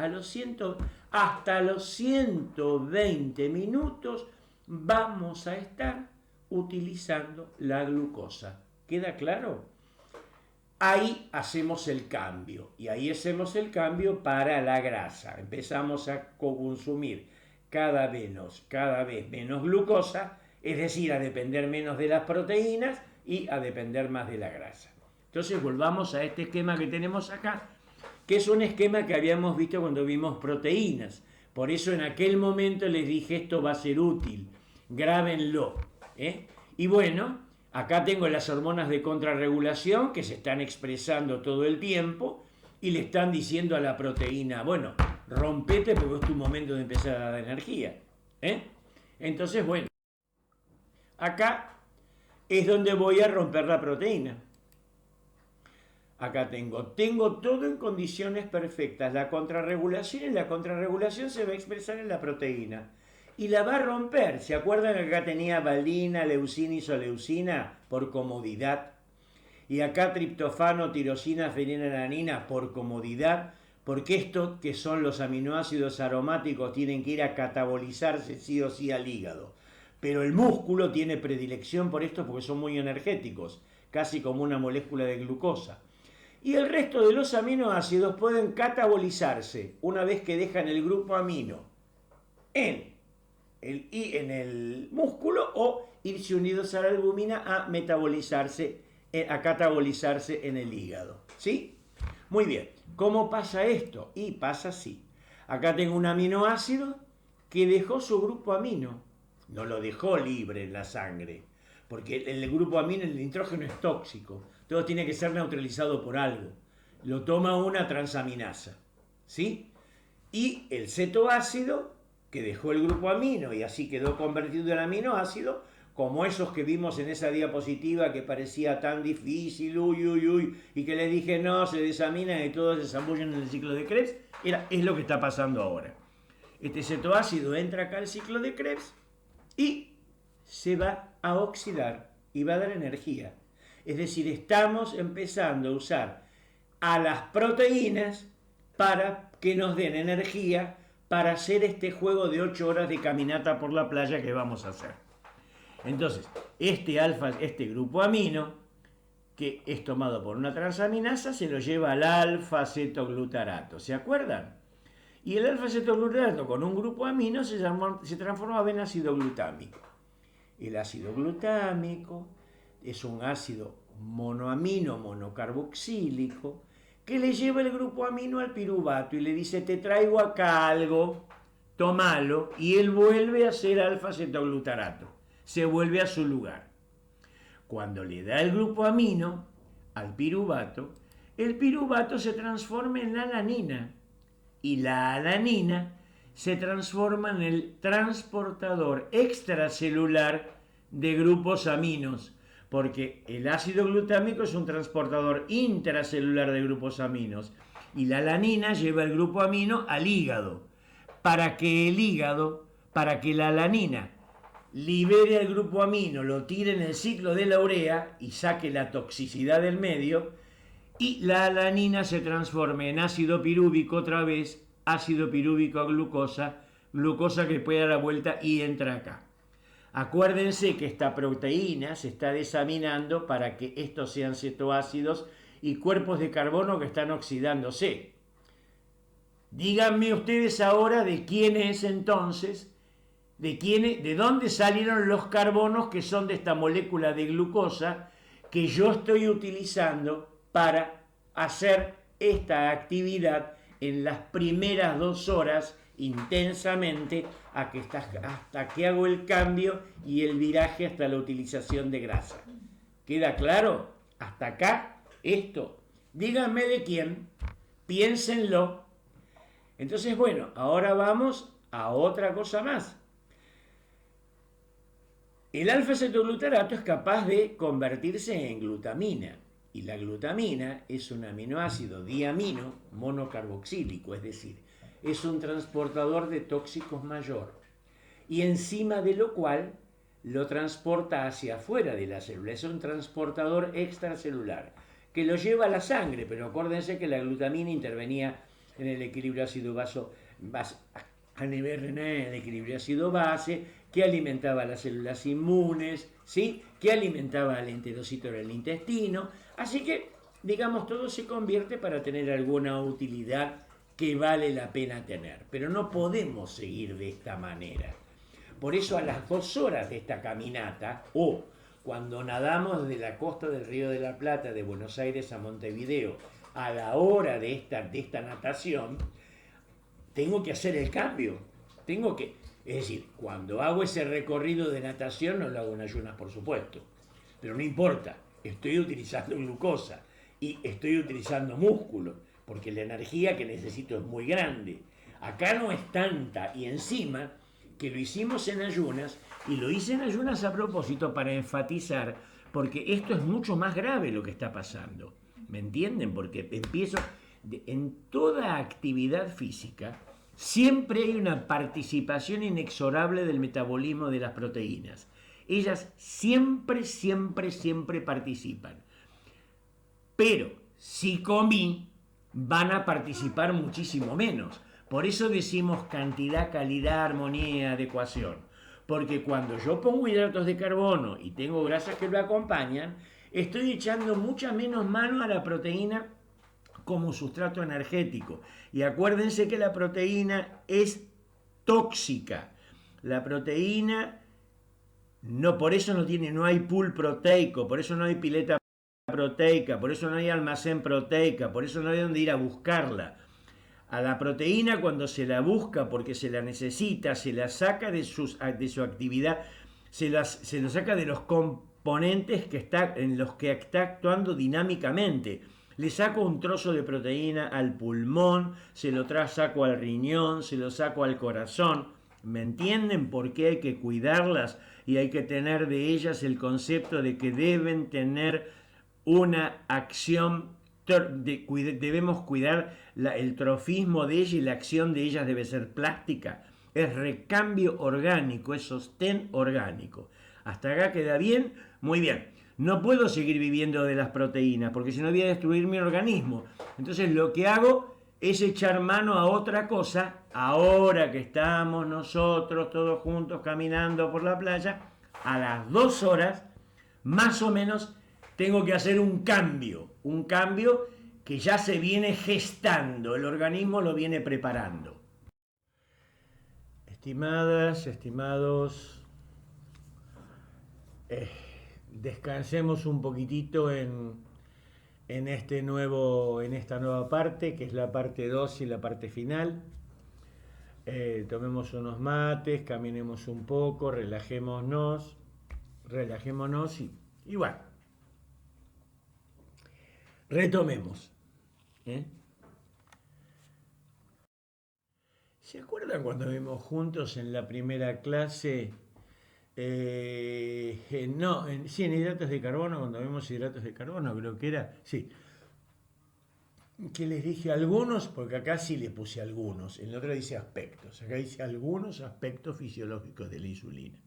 Hasta los 120 minutos vamos a estar utilizando la glucosa. ¿Queda claro? Ahí hacemos el cambio y ahí hacemos el cambio para la grasa. Empezamos a consumir cada vez menos glucosa, es decir, a depender menos de las proteínas y a depender más de la grasa. Entonces volvamos a este esquema que tenemos acá, que es un esquema que habíamos visto cuando vimos proteínas. Por eso en aquel momento les dije esto va a ser útil, grábenlo. Y bueno, acá tengo las hormonas de contrarregulación que se están expresando todo el tiempo y le están diciendo a la proteína, bueno, rompete porque es tu momento de empezar a dar energía. Entonces, bueno, acá es donde voy a romper la proteína. Acá tengo todo en condiciones perfectas. La contrarregulación se va a expresar en la proteína. Y la va a romper. ¿Se acuerdan que acá tenía valina, leucina, isoleucina por comodidad? Y acá triptofano, tirosina, fenilalanina por comodidad. Porque esto, que son los aminoácidos aromáticos, tienen que ir a catabolizarse sí o sí al hígado. Pero el músculo tiene predilección por esto porque son muy energéticos, casi como una molécula de glucosa. Y el resto de los aminoácidos pueden catabolizarse una vez que dejan el grupo amino en el músculo o irse unidos a la albúmina a catabolizarse en el hígado. ¿Sí? Muy bien. ¿Cómo pasa esto? Y pasa así. Acá tengo un aminoácido que dejó su grupo amino. No lo dejó libre en la sangre, porque el grupo amino, el nitrógeno, es tóxico. Todo tiene que ser neutralizado por algo. Lo toma una transaminasa. ¿Sí? Y el cetoácido, que dejó el grupo amino y así quedó convertido en aminoácido, como esos que vimos en esa diapositiva que parecía tan difícil, y que le dije no, se desaminan y todos se zambullen en el ciclo de Krebs, es lo que está pasando ahora. Este cetoácido entra acá al ciclo de Krebs y se va a oxidar y va a dar energía. Es decir, estamos empezando a usar a las proteínas para que nos den energía para hacer este juego de 8 horas de caminata por la playa que vamos a hacer. Entonces, este grupo amino, que es tomado por una transaminasa, se lo lleva al alfa-cetoglutarato. ¿Se acuerdan? Y el alfa-cetoglutarato con un grupo amino se transforma en ácido glutámico. El ácido glutámico es un ácido monoamino monocarboxílico que le lleva el grupo amino al piruvato y le dice: te traigo acá algo, tómalo, y él vuelve a hacer alfa-cetoglutarato, se vuelve a su lugar. Cuando le da el grupo amino al piruvato, el piruvato se transforma en alanina y la alanina se transforma en el transportador extracelular de grupos aminos, porque el ácido glutámico es un transportador intracelular de grupos aminos y la alanina lleva el grupo amino al hígado, para que la alanina libere el grupo amino, lo tire en el ciclo de la urea y saque la toxicidad del medio, y la alanina se transforme en ácido pirúvico otra vez, ácido pirúvico a glucosa, glucosa que puede dar la vuelta y entra acá. Acuérdense que esta proteína se está desaminando para que estos sean cetoácidos y cuerpos de carbono que están oxidándose. Díganme ustedes ahora de quién es entonces, de dónde salieron los carbonos que son de esta molécula de glucosa que yo estoy utilizando para hacer esta actividad en las primeras 2 horas intensamente hasta que hago el cambio y el viraje hasta la utilización de grasa. ¿Queda claro? Hasta acá esto. Díganme de quién, piénsenlo. Entonces, bueno, ahora vamos a otra cosa más. El alfa-cetoglutarato es capaz de convertirse en glutamina, y la glutamina es un aminoácido diamino monocarboxílico, es decir, es un transportador de tóxicos mayor, y encima de lo cual lo transporta hacia afuera de la célula. Es un transportador extracelular que lo lleva a la sangre, pero acuérdense que la glutamina intervenía en el equilibrio ácido-base a nivel renal, en el equilibrio ácido-base, que alimentaba a las células inmunes, ¿sí? Que alimentaba al enterocito del intestino. Así que, digamos, todo se convierte para tener alguna utilidad que vale la pena tener. Pero no podemos seguir de esta manera. Por eso a las 2 horas de esta caminata, o cuando nadamos desde la costa del Río de la Plata, de Buenos Aires a Montevideo, a la hora de esta natación, tengo que hacer el cambio. Es decir, cuando hago ese recorrido de natación, no lo hago en ayunas, por supuesto. Pero no importa, estoy utilizando glucosa y estoy utilizando músculo, porque la energía que necesito es muy grande. Acá no es tanta, y encima que lo hicimos en ayunas, y lo hice en ayunas a propósito para enfatizar, porque esto es mucho más grave lo que está pasando. ¿Me entienden? Porque en toda actividad física, siempre hay una participación inexorable del metabolismo de las proteínas. Ellas siempre participan. Pero si comí, van a participar muchísimo menos. Por eso decimos cantidad, calidad, armonía y adecuación. Porque cuando yo pongo hidratos de carbono y tengo grasas que lo acompañan, estoy echando mucha menos mano a la proteína como sustrato energético. Y acuérdense que la proteína es tóxica. La proteína, por eso no hay pool proteico, por eso no hay pileta proteica, por eso no hay almacén proteica, por eso no hay donde ir a buscarla. A la proteína, cuando se la busca porque se la necesita, se la saca de su actividad, se lo saca de los componentes en los que está actuando dinámicamente. Le saco un trozo de proteína al pulmón, se lo saco al riñón, se lo saco al corazón. ¿Me entienden por qué hay que cuidarlas y hay que tener de ellas el concepto de que deben tener una acción? Debemos cuidar el trofismo de ellas, y la acción de ellas debe ser plástica. Es recambio orgánico, es sostén orgánico. ¿Hasta acá queda bien? Muy bien. No puedo seguir viviendo de las proteínas, porque si no voy a destruir mi organismo. Entonces lo que hago, es echar mano a otra cosa, ahora que estamos nosotros todos juntos caminando por la playa, a las 2 horas, más o menos, tengo que hacer un cambio que ya se viene gestando, el organismo lo viene preparando. Estimadas, estimados, descansemos un poquitito en esta nueva parte, que es la parte 2 y la parte final. Tomemos unos mates, caminemos un poco, relajémonos y bueno, retomemos. ¿Se acuerdan cuando vimos juntos en la primera clase? Sí, en hidratos de carbono, cuando vimos hidratos de carbono, creo que era, sí, que les dije algunos, porque acá sí le puse algunos, en el otro dice aspectos, acá dice algunos aspectos fisiológicos de la insulina.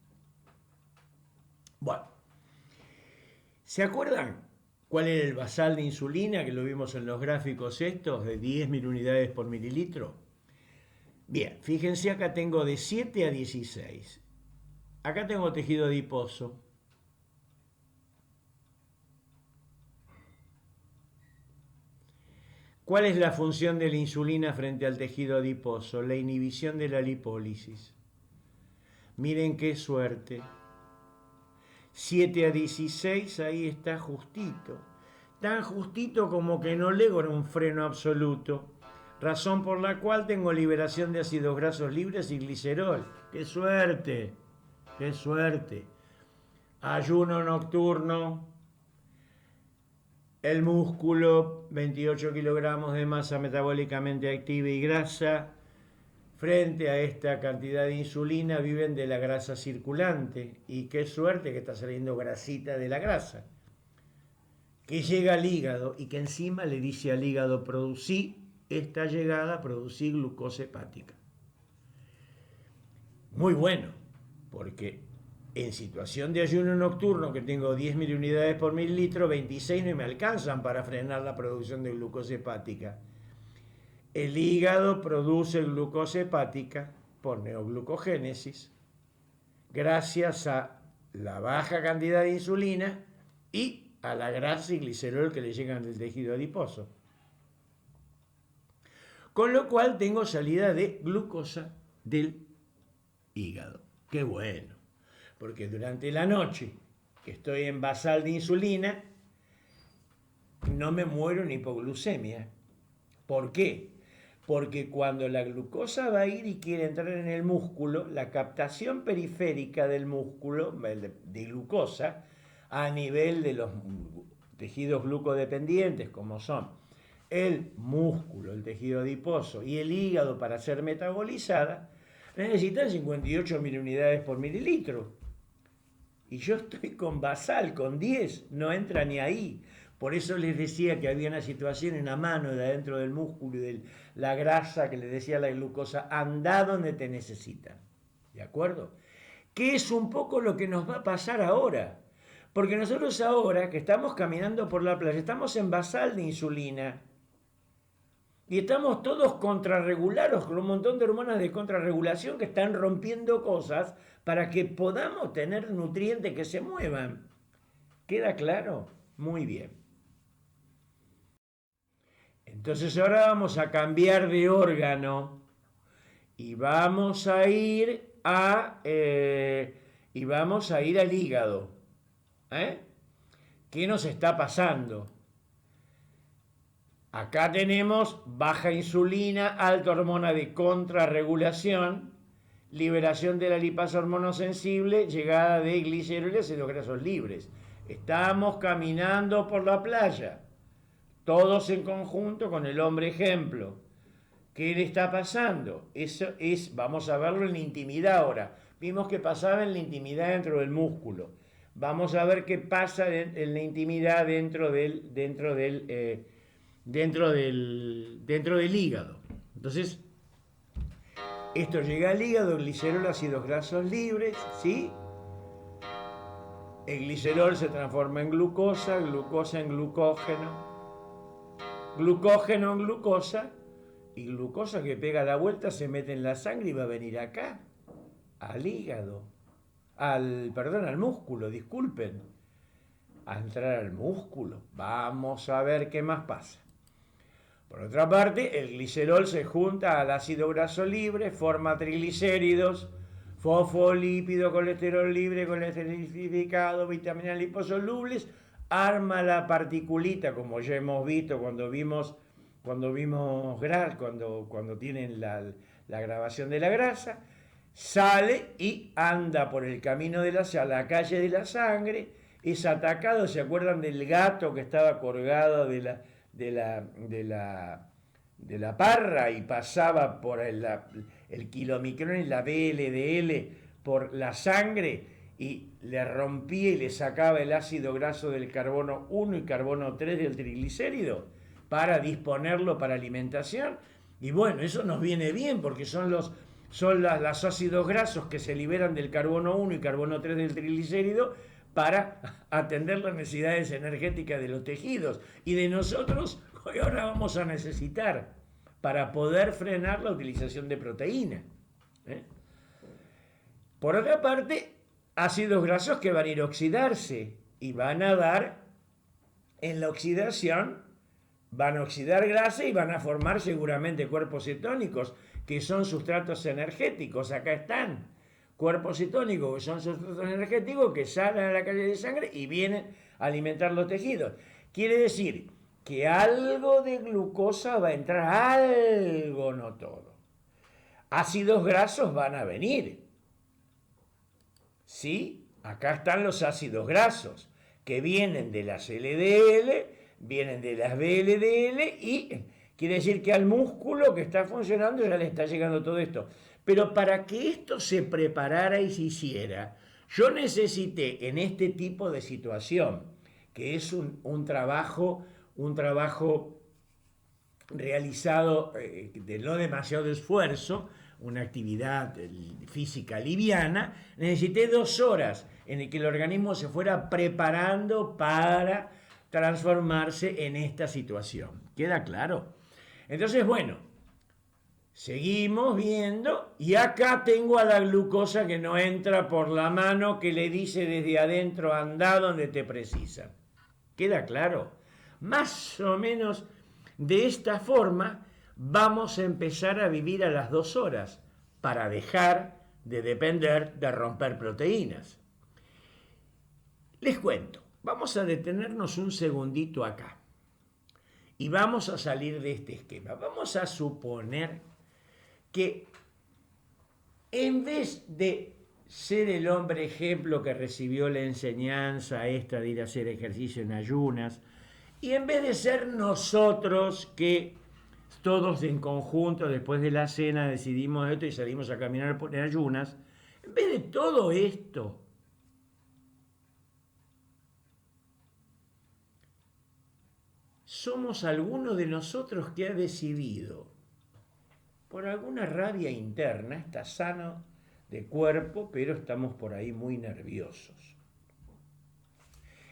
Bueno, ¿se acuerdan cuál era el basal de insulina, que lo vimos en los gráficos estos, de 10.000 unidades por mililitro? Bien, fíjense, acá tengo de 7 a 16. Acá tengo tejido adiposo. ¿Cuál es la función de la insulina frente al tejido adiposo? La inhibición de la lipólisis. Miren qué suerte. 7 a 16, ahí está justito. Tan justito como que no logro un freno absoluto. Razón por la cual tengo liberación de ácidos grasos libres y glicerol. ¡Qué suerte! ¡Qué suerte! Ayuno nocturno. El músculo, 28 kilogramos de masa metabólicamente activa y grasa. Frente a esta cantidad de insulina viven de la grasa circulante. Y qué suerte que está saliendo grasita de la grasa. Que llega al hígado y que encima le dice al hígado: producí esta llegada, producí glucosa hepática. Muy bueno, porque en situación de ayuno nocturno, que tengo 10.000 unidades por mililitro, 26 no me alcanzan para frenar la producción de glucosa hepática. El hígado produce glucosa hepática por neoglucogénesis, gracias a la baja cantidad de insulina y a la grasa y glicerol que le llegan del tejido adiposo. Con lo cual tengo salida de glucosa del hígado. ¡Qué bueno! Porque durante la noche que estoy en basal de insulina, no me muero en hipoglucemia. ¿Por qué? Porque cuando la glucosa va a ir y quiere entrar en el músculo, la captación periférica del músculo, de glucosa, a nivel de los tejidos glucodependientes, como son el músculo, el tejido adiposo y el hígado, para ser metabolizada, necesitan 58.000 unidades por mililitro. Y yo estoy con basal, con 10, no entra ni ahí. Por eso les decía que había una situación en la mano, de adentro del músculo y de la grasa, que les decía la glucosa: anda donde te necesitan. ¿De acuerdo? Que es un poco lo que nos va a pasar ahora. Porque nosotros ahora, que estamos caminando por la playa, estamos en basal de insulina. Y estamos todos contrarregulados, con un montón de hormonas de contrarregulación que están rompiendo cosas para que podamos tener nutrientes que se muevan. ¿Queda claro? Muy bien. Entonces ahora vamos a cambiar de órgano y vamos a ir al hígado. ¿Qué nos está pasando? Acá tenemos baja insulina, alta hormona de contrarregulación, liberación de la lipasa hormonosensible, llegada de glicerol y ácidos grasos libres. Estamos caminando por la playa, todos en conjunto con el hombre ejemplo. ¿Qué le está pasando? Vamos a verlo en la intimidad ahora. Vimos que pasaba en la intimidad dentro del músculo. Vamos a ver qué pasa en la intimidad dentro del hígado. Entonces, esto llega al hígado, glicerol, ácidos grasos libres, ¿sí? El glicerol se transforma en glucosa, glucosa en glucógeno, glucógeno en glucosa, y glucosa que pega la vuelta se mete en la sangre y va a venir acá, al hígado, al músculo, disculpen, a entrar al músculo. Vamos a ver qué más pasa. Por otra parte, el glicerol se junta al ácido graso libre, forma triglicéridos, fosfolípido, colesterol libre, colesterol lipidificado, vitaminas liposolubles, arma la particulita, como ya hemos visto cuando tienen la grabación de la grasa, sale y anda por el camino de la calle de la sangre, es atacado. ¿Se acuerdan del gato que estaba colgado de la parra y pasaba por el kilomicrón y la VLDL por la sangre y le rompía y le sacaba el ácido graso del carbono 1 y carbono 3 del triglicérido para disponerlo para alimentación? Y bueno, eso nos viene bien porque son los ácidos grasos que se liberan del carbono 1 y carbono 3 del triglicérido para atender las necesidades energéticas de los tejidos y de nosotros. Hoy ahora vamos a necesitar para poder frenar la utilización de proteína. Por otra parte, ácidos grasos que van a ir a oxidarse y van a dar en la oxidación, van a oxidar grasa y van a formar seguramente cuerpos cetónicos, que son sustratos energéticos. Acá están, cuerpos cetónicos, que son sustratos energéticos que salen a la calle de sangre y vienen a alimentar los tejidos. Quiere decir que algo de glucosa va a entrar, algo, no todo. Ácidos grasos van a venir. ¿Sí? Acá están los ácidos grasos, que vienen de las LDL, vienen de las VLDL y quiere decir que al músculo que está funcionando ya le está llegando todo esto. Pero para que esto se preparara y se hiciera, yo necesité en este tipo de situación, que es un trabajo realizado de no demasiado esfuerzo, una actividad física liviana, necesité 2 horas en el que el organismo se fuera preparando para transformarse en esta situación. ¿Queda claro? Entonces, bueno, seguimos viendo y acá tengo a la glucosa que no entra por la mano, que le dice desde adentro, anda donde te precisan. ¿Queda claro? Más o menos de esta forma vamos a empezar a vivir a las 2 horas para dejar de depender de romper proteínas. Les cuento, vamos a detenernos un segundito acá y vamos a salir de este esquema. Vamos a suponer que en vez de ser el hombre ejemplo que recibió la enseñanza esta de ir a hacer ejercicio en ayunas, y en vez de ser nosotros que todos en conjunto después de la cena decidimos esto y salimos a caminar por ayunas, en vez de todo esto, somos alguno de nosotros que ha decidido, por alguna rabia interna, está sano de cuerpo, pero estamos por ahí muy nerviosos,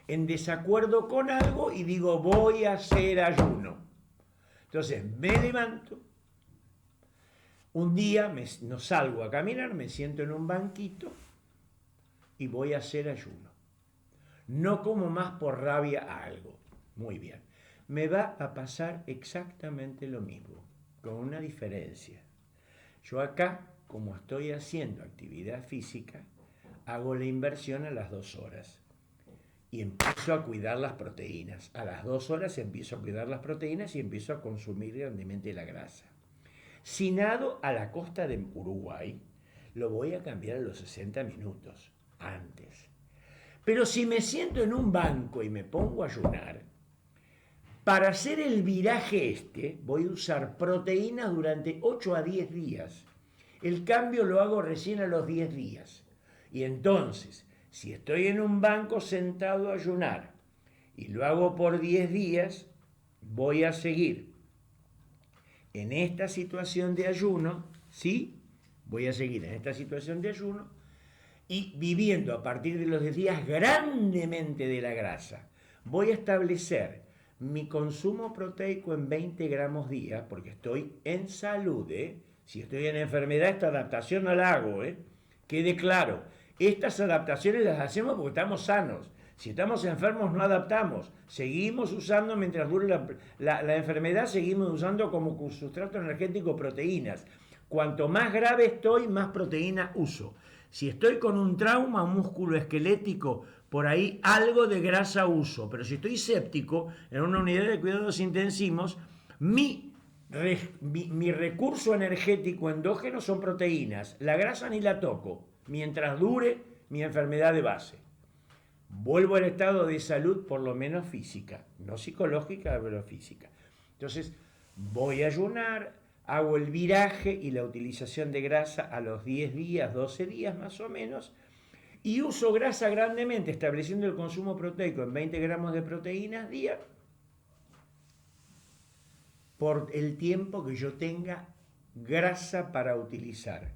en desacuerdo con algo y digo, voy a hacer ayuno. Entonces me levanto, un día no salgo a caminar, me siento en un banquito y voy a hacer ayuno. No como más por rabia a algo. Muy bien. Me va a pasar exactamente lo mismo, con una diferencia. Yo acá, como estoy haciendo actividad física, hago la inversión a las 2 horas. Y empiezo a cuidar las proteínas. A las 2 horas empiezo a cuidar las proteínas y empiezo a consumir grandemente la grasa. Si nado a la costa de Uruguay, lo voy a cambiar a los 60 minutos antes. Pero si me siento en un banco y me pongo a ayunar, para hacer el viraje voy a usar proteína durante 8 a 10 días. El cambio lo hago recién a los 10 días. Y entonces, si estoy en un banco sentado a ayunar y lo hago por 10 días, voy a seguir en esta situación de ayuno, ¿sí? Voy a seguir en esta situación de ayuno y viviendo a partir de los 10 días grandemente de la grasa. Voy a establecer mi consumo proteico en 20 gramos día, porque estoy en salud, si estoy en enfermedad, esta adaptación no la hago, quede claro. Estas adaptaciones las hacemos porque estamos sanos. Si estamos enfermos no adaptamos. Seguimos usando, mientras dure la enfermedad, seguimos usando como sustrato energético proteínas. Cuanto más grave estoy, más proteína uso. Si estoy con un trauma musculoesquelético, por ahí algo de grasa uso. Pero si estoy séptico, en una unidad de cuidados intensivos, mi recurso energético endógeno son proteínas. La grasa ni la toco, mientras dure mi enfermedad de base. Vuelvo al estado de salud, por lo menos física, no psicológica, pero física. Entonces, voy a ayunar, hago el viraje y la utilización de grasa a los 10 días, 12 días más o menos, y uso grasa grandemente, estableciendo el consumo proteico en 20 gramos de proteínas día, por el tiempo que yo tenga grasa para utilizar.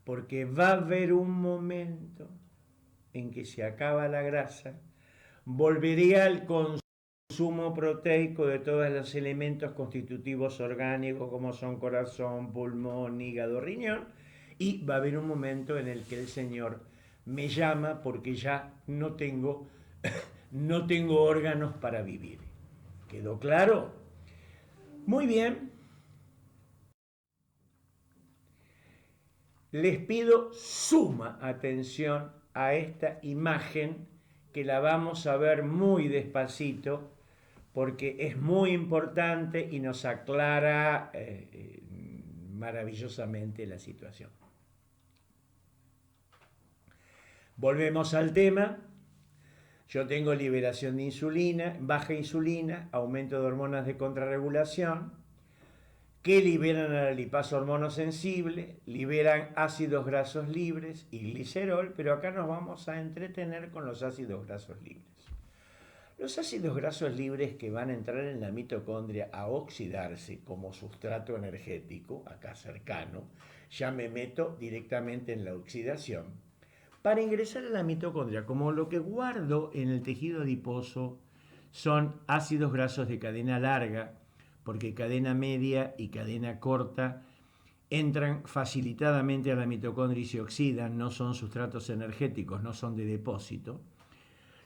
Porque va a haber un momento en que se acaba la grasa, volveré al consumo proteico de todos los elementos constitutivos orgánicos como son corazón, pulmón, hígado, riñón, y va a haber un momento en el que el Señor me llama porque ya no tengo órganos para vivir. ¿Quedó claro? Muy bien. Les pido suma atención a esta imagen que la vamos a ver muy despacito porque es muy importante y nos aclara maravillosamente la situación. Volvemos al tema. Yo tengo liberación de insulina, baja insulina, aumento de hormonas de contrarregulación, que liberan a la lipasa hormonosensible, liberan ácidos grasos libres y glicerol, pero acá nos vamos a entretener con los ácidos grasos libres. Los ácidos grasos libres que van a entrar en la mitocondria a oxidarse como sustrato energético, acá cercano, ya me meto directamente en la oxidación, para ingresar a la mitocondria, como lo que guardo en el tejido adiposo son ácidos grasos de cadena larga, porque cadena media y cadena corta entran facilitadamente a la mitocondria y se oxidan, no son sustratos energéticos, no son de depósito.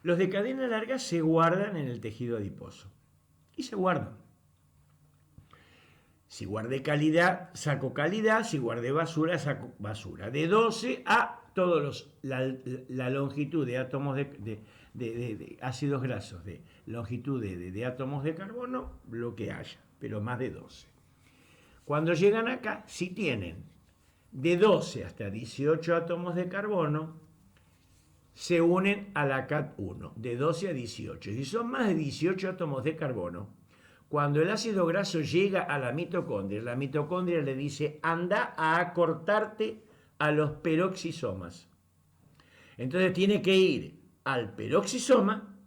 Los de cadena larga se guardan en el tejido adiposo y se guardan. Si guardé calidad, saco calidad, si guardé basura, saco basura. De 12 a todos la longitud de átomos de ácidos grasos, de longitud de átomos de carbono, lo que haya, pero más de 12. Cuando llegan acá, si tienen de 12 hasta 18 átomos de carbono, se unen a la CAT1, de 12 a 18. Si son más de 18 átomos de carbono, cuando el ácido graso llega a la mitocondria le dice, anda a acortarte a los peroxisomas. Entonces tiene que ir al peroxisoma,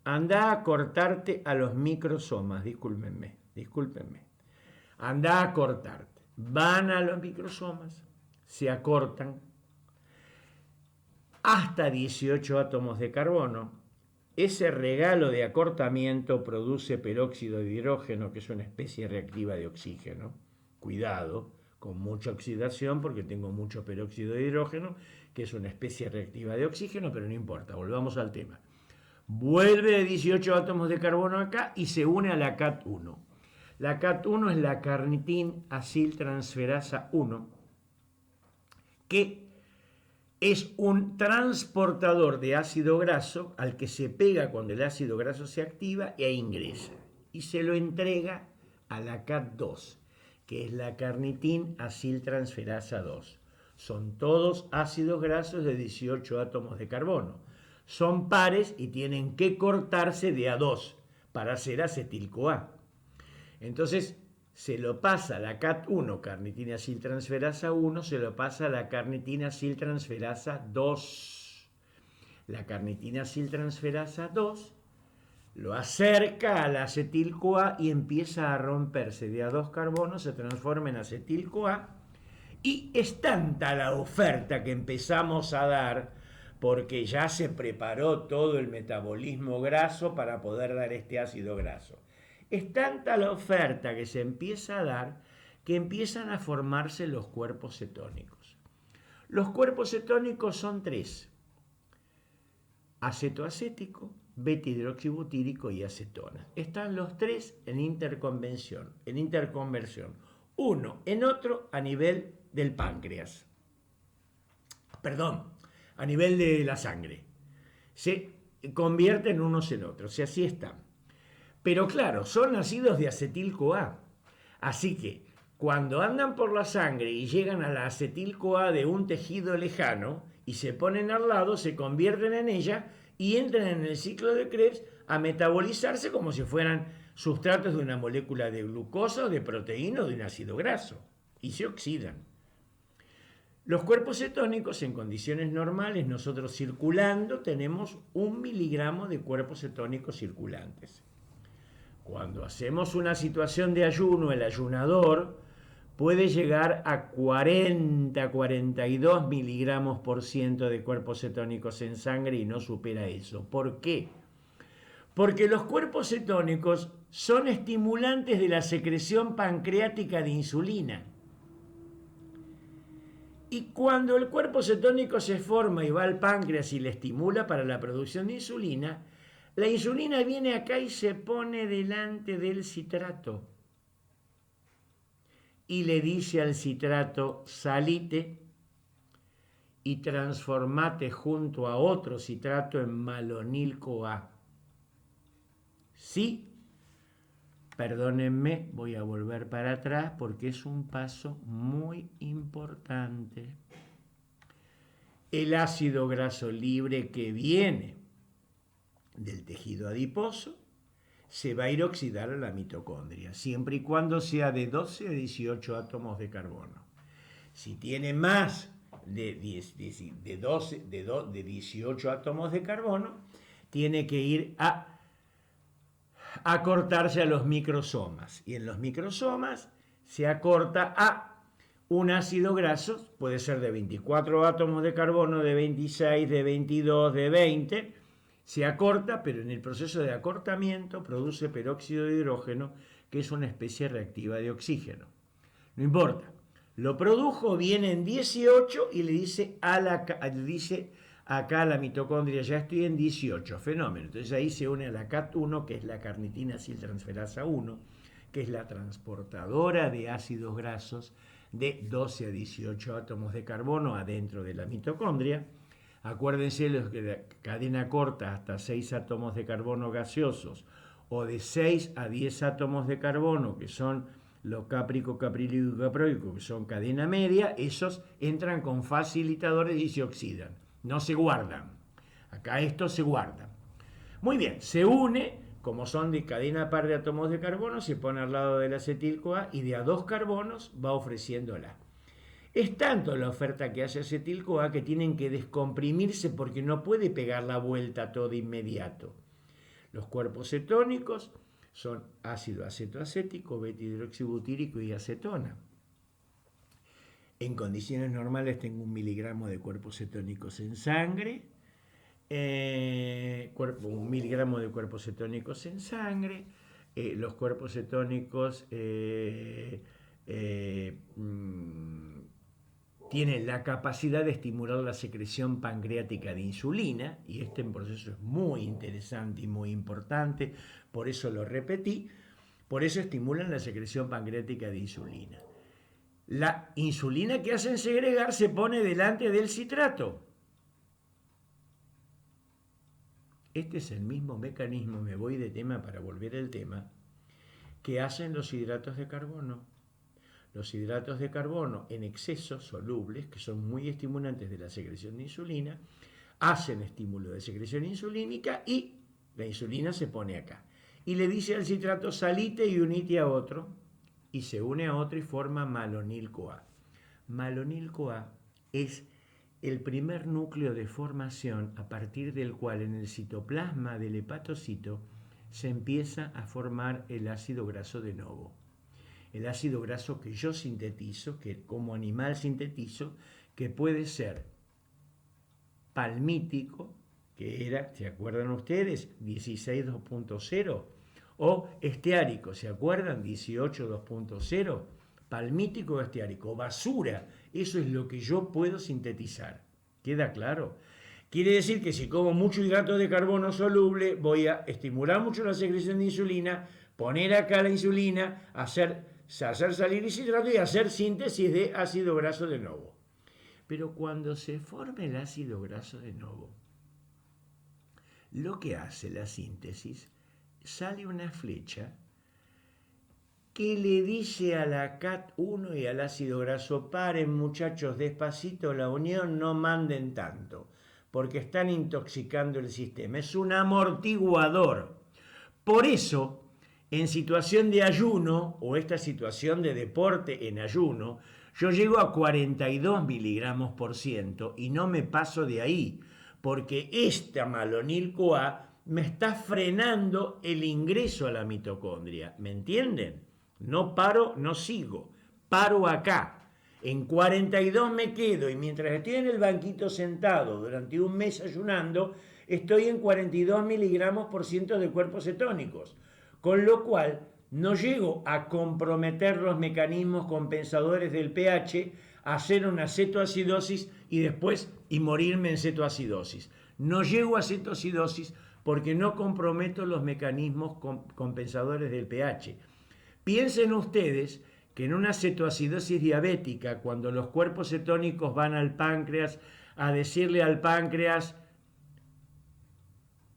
anda a cortarte a los microsomas, discúlpenme. Anda a cortarte. Van a los microsomas, se acortan hasta 18 átomos de carbono. Ese regalo de acortamiento produce peróxido de hidrógeno, que es una especie reactiva de oxígeno. Cuidado, con mucha oxidación, porque tengo mucho peróxido de hidrógeno, que es una especie reactiva de oxígeno, pero no importa, volvamos al tema. Vuelve de 18 átomos de carbono acá y se une a la CAT1. La CAT1 es la carnitin-aciltransferasa 1, que es un transportador de ácido graso al que se pega cuando el ácido graso se activa e ingresa. Y se lo entrega a la CAT2, que es la carnitin-aciltransferasa 2. Son todos ácidos grasos de 18 átomos de carbono. Son pares y tienen que cortarse de A2 para hacer acetil-CoA. Entonces, se lo pasa a la CAT1, carnitina-aciltransferasa 1, se lo pasa a la carnitina-aciltransferasa 2. La carnitina-aciltransferasa 2 lo acerca a la acetil-CoA y empieza a romperse de A2 carbono, se transforma en acetil-CoA y es tanta la oferta que empezamos a dar porque ya se preparó todo el metabolismo graso para poder dar este ácido graso. Es tanta la oferta que se empieza a dar que empiezan a formarse los cuerpos cetónicos. Los cuerpos cetónicos son tres: acetoacético, beta-hidroxibutírico y acetona. Están los tres en interconversión, uno en otro a nivel del páncreas. Perdón, a nivel de la sangre. Se convierten unos en otros, y así están. Pero claro, son ácidos de acetil-CoA. Así que cuando andan por la sangre y llegan a la acetil-CoA de un tejido lejano y se ponen al lado, se convierten en ella y entran en el ciclo de Krebs a metabolizarse como si fueran sustratos de una molécula de glucosa o de proteína o de un ácido graso, y se oxidan. Los cuerpos cetónicos, en condiciones normales, nosotros circulando tenemos 1 miligramo de cuerpos cetónicos circulantes. Cuando hacemos una situación de ayuno, el ayunador puede llegar a 40-42 miligramos por ciento de cuerpos cetónicos en sangre y no supera eso. ¿Por qué? Porque los cuerpos cetónicos son estimulantes de la secreción pancreática de insulina. Y cuando el cuerpo cetónico se forma y va al páncreas y le estimula para la producción de insulina, la insulina viene acá y se pone delante del citrato. Y le dice al citrato: salite y transformate junto a otro citrato en malonil-CoA. ¿Sí? Perdónenme, voy a volver para atrás porque es un paso muy importante. El ácido graso libre que viene del tejido adiposo se va a ir a oxidar a la mitocondria, siempre y cuando sea de 12 a 18 átomos de carbono. Si tiene más de 18 átomos de carbono, tiene que ir a acortarse a los microsomas. Y en los microsomas se acorta a un ácido graso, puede ser de 24 átomos de carbono, de 26, de 22, de 20. Se acorta, pero en el proceso de acortamiento produce peróxido de hidrógeno, que es una especie reactiva de oxígeno. No importa. Lo produjo, viene en 18 y le dice acá a la mitocondria: ya estoy en 18, fenómeno. Entonces ahí se une a la CAT1, que es la carnitina aciltransferasa 1, que es la transportadora de ácidos grasos de 12 a 18 átomos de carbono adentro de la mitocondria. Acuérdense los que de cadena corta hasta 6 átomos de carbono gaseosos, o de 6 a 10 átomos de carbono, que son los cáprico, caprílico y caproico, que son cadena media, esos entran con facilitadores y se oxidan. No se guardan. Acá estos se guardan. Muy bien, se une, como son de cadena par de átomos de carbono, se pone al lado del acetil-CoA y de a 2 carbonos va ofreciéndola. Es tanto la oferta que hace acetil-CoA que tienen que descomprimirse porque no puede pegar la vuelta todo inmediato. Los cuerpos cetónicos son ácido acetoacético, beta-hidroxibutírico y acetona. En condiciones normales tengo 1 miligramo de cuerpos cetónicos en sangre, 1 miligramo de cuerpos cetónicos en sangre. Los cuerpos cetónicos tienen la capacidad de estimular la secreción pancreática de insulina, y este proceso es muy interesante y muy importante, por eso lo repetí. Por eso estimulan la secreción pancreática de insulina. La insulina que hacen segregar se pone delante del citrato. Este es el mismo mecanismo, me voy de tema para volver al tema, que hacen los hidratos de carbono. Los hidratos de carbono en exceso solubles, que son muy estimulantes de la secreción de insulina, hacen estímulo de secreción insulínica y la insulina se pone acá. Y le dice al citrato: salite y unite a otro, y se une a otro y forma malonil-CoA. Malonil-CoA es el primer núcleo de formación a partir del cual en el citoplasma del hepatocito se empieza a formar el ácido graso de novo. El ácido graso que yo sintetizo, que como animal sintetizo, que puede ser palmítico, que era, ¿se acuerdan ustedes? 16.2.0, o esteárico, ¿se acuerdan? 18.2.0, palmítico o esteárico, basura, eso es lo que yo puedo sintetizar. ¿Queda claro? Quiere decir que si como mucho hidrato de carbono soluble, voy a estimular mucho la secreción de insulina, poner acá la insulina, hacer salir ese hidrato y hacer síntesis de ácido graso de nuevo. Pero cuando se forma el ácido graso de nuevo, lo que hace la síntesis, sale una flecha que le dice a la CAT1 y al ácido graso: paren muchachos, despacito la unión, no manden tanto, porque están intoxicando el sistema. Es un amortiguador. Por eso, en situación de ayuno o esta situación de deporte en ayuno, yo llego a 42 miligramos por ciento y no me paso de ahí, porque esta malonil-CoA me está frenando el ingreso a la mitocondria. ¿Me entienden? No paro, no sigo, paro acá. En 42 me quedo y mientras estoy en el banquito sentado durante un mes ayunando, estoy en 42 miligramos por ciento de cuerpos cetónicos. Con lo cual no llego a comprometer los mecanismos compensadores del pH, a hacer una cetoacidosis y morirme en cetoacidosis. No llego a cetoacidosis porque no comprometo los mecanismos compensadores del pH. Piensen ustedes que en una cetoacidosis diabética, cuando los cuerpos cetónicos van al páncreas a decirle al páncreas: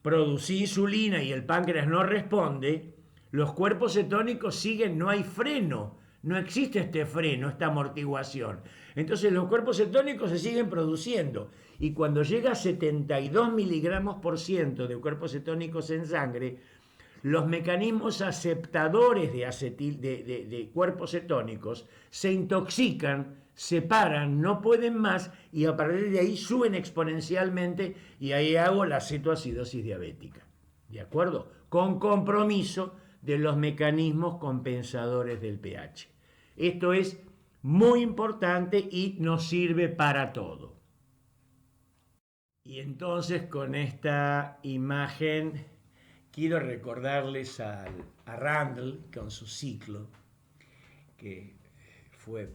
producí insulina, y el páncreas no responde, los cuerpos cetónicos siguen, no hay freno, no existe este freno, esta amortiguación. Entonces los cuerpos cetónicos se siguen produciendo y cuando llega a 72 miligramos por ciento de cuerpos cetónicos en sangre, los mecanismos aceptadores de cuerpos cetónicos se intoxican, se paran, no pueden más y a partir de ahí suben exponencialmente y ahí hago la cetoacidosis diabética. ¿De acuerdo? Con compromiso de los mecanismos compensadores del pH. Esto es muy importante y nos sirve para todo. Y entonces con esta imagen quiero recordarles a Randall con su ciclo, que fue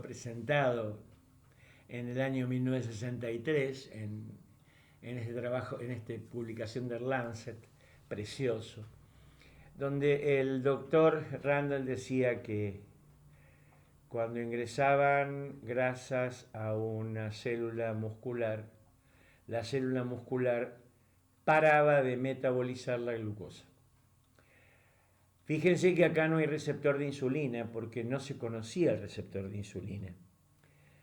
presentado en el año 1963 en este trabajo, en esta publicación de Lancet, precioso, donde el doctor Randall decía que cuando ingresaban grasas a una célula muscular, la célula muscular paraba de metabolizar la glucosa. Fíjense que acá no hay receptor de insulina porque no se conocía el receptor de insulina.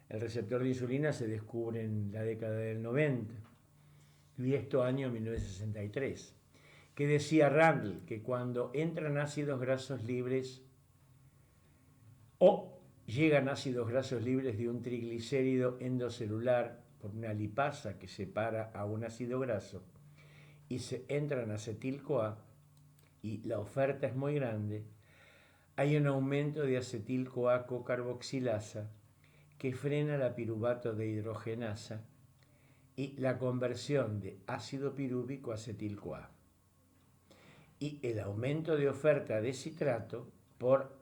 El receptor de insulina se descubre en la década del 90 y esto año 1963. Que decía Randall que cuando entran ácidos grasos libres o llegan ácidos grasos libres de un triglicérido endocelular por una lipasa que separa a un ácido graso y se entran acetil-CoA y la oferta es muy grande, hay un aumento de acetil-CoA cocarboxilasa que frena la piruvato de hidrogenasa y la conversión de ácido pirúvico a acetil-CoA. Y el aumento de oferta de citrato por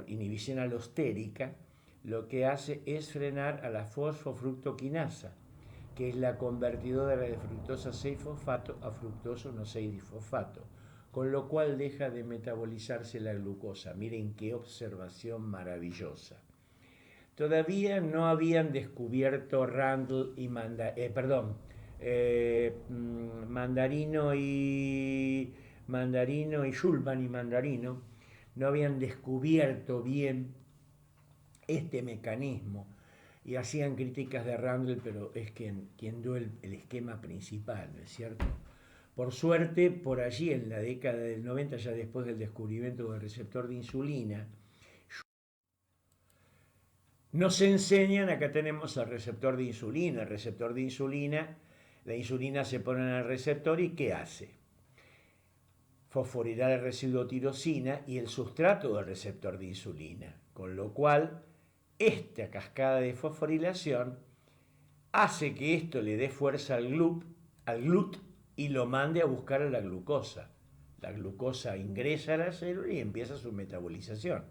inhibición alostérica lo que hace es frenar a la fosfofructoquinasa, que es la convertidora de fructosa 6-fosfato a fructoso no 6-disfosfato, con lo cual deja de metabolizarse la glucosa. Miren qué observación maravillosa. Todavía no habían descubierto Randall y Mandarino y Schulman y Mandarino no habían descubierto bien este mecanismo y hacían críticas de Randall, pero es quien dio el esquema principal, ¿no es cierto? Por suerte, por allí en la década del 90, ya después del descubrimiento del receptor de insulina, nos enseñan, acá tenemos el receptor de insulina. El receptor de insulina, la insulina se pone en el receptor y ¿qué hace? Fosforilar el residuo tirosina y el sustrato del receptor de insulina, con lo cual esta cascada de fosforilación hace que esto le dé fuerza al GLUT y lo mande a buscar a la glucosa. La glucosa ingresa a la célula y empieza su metabolización.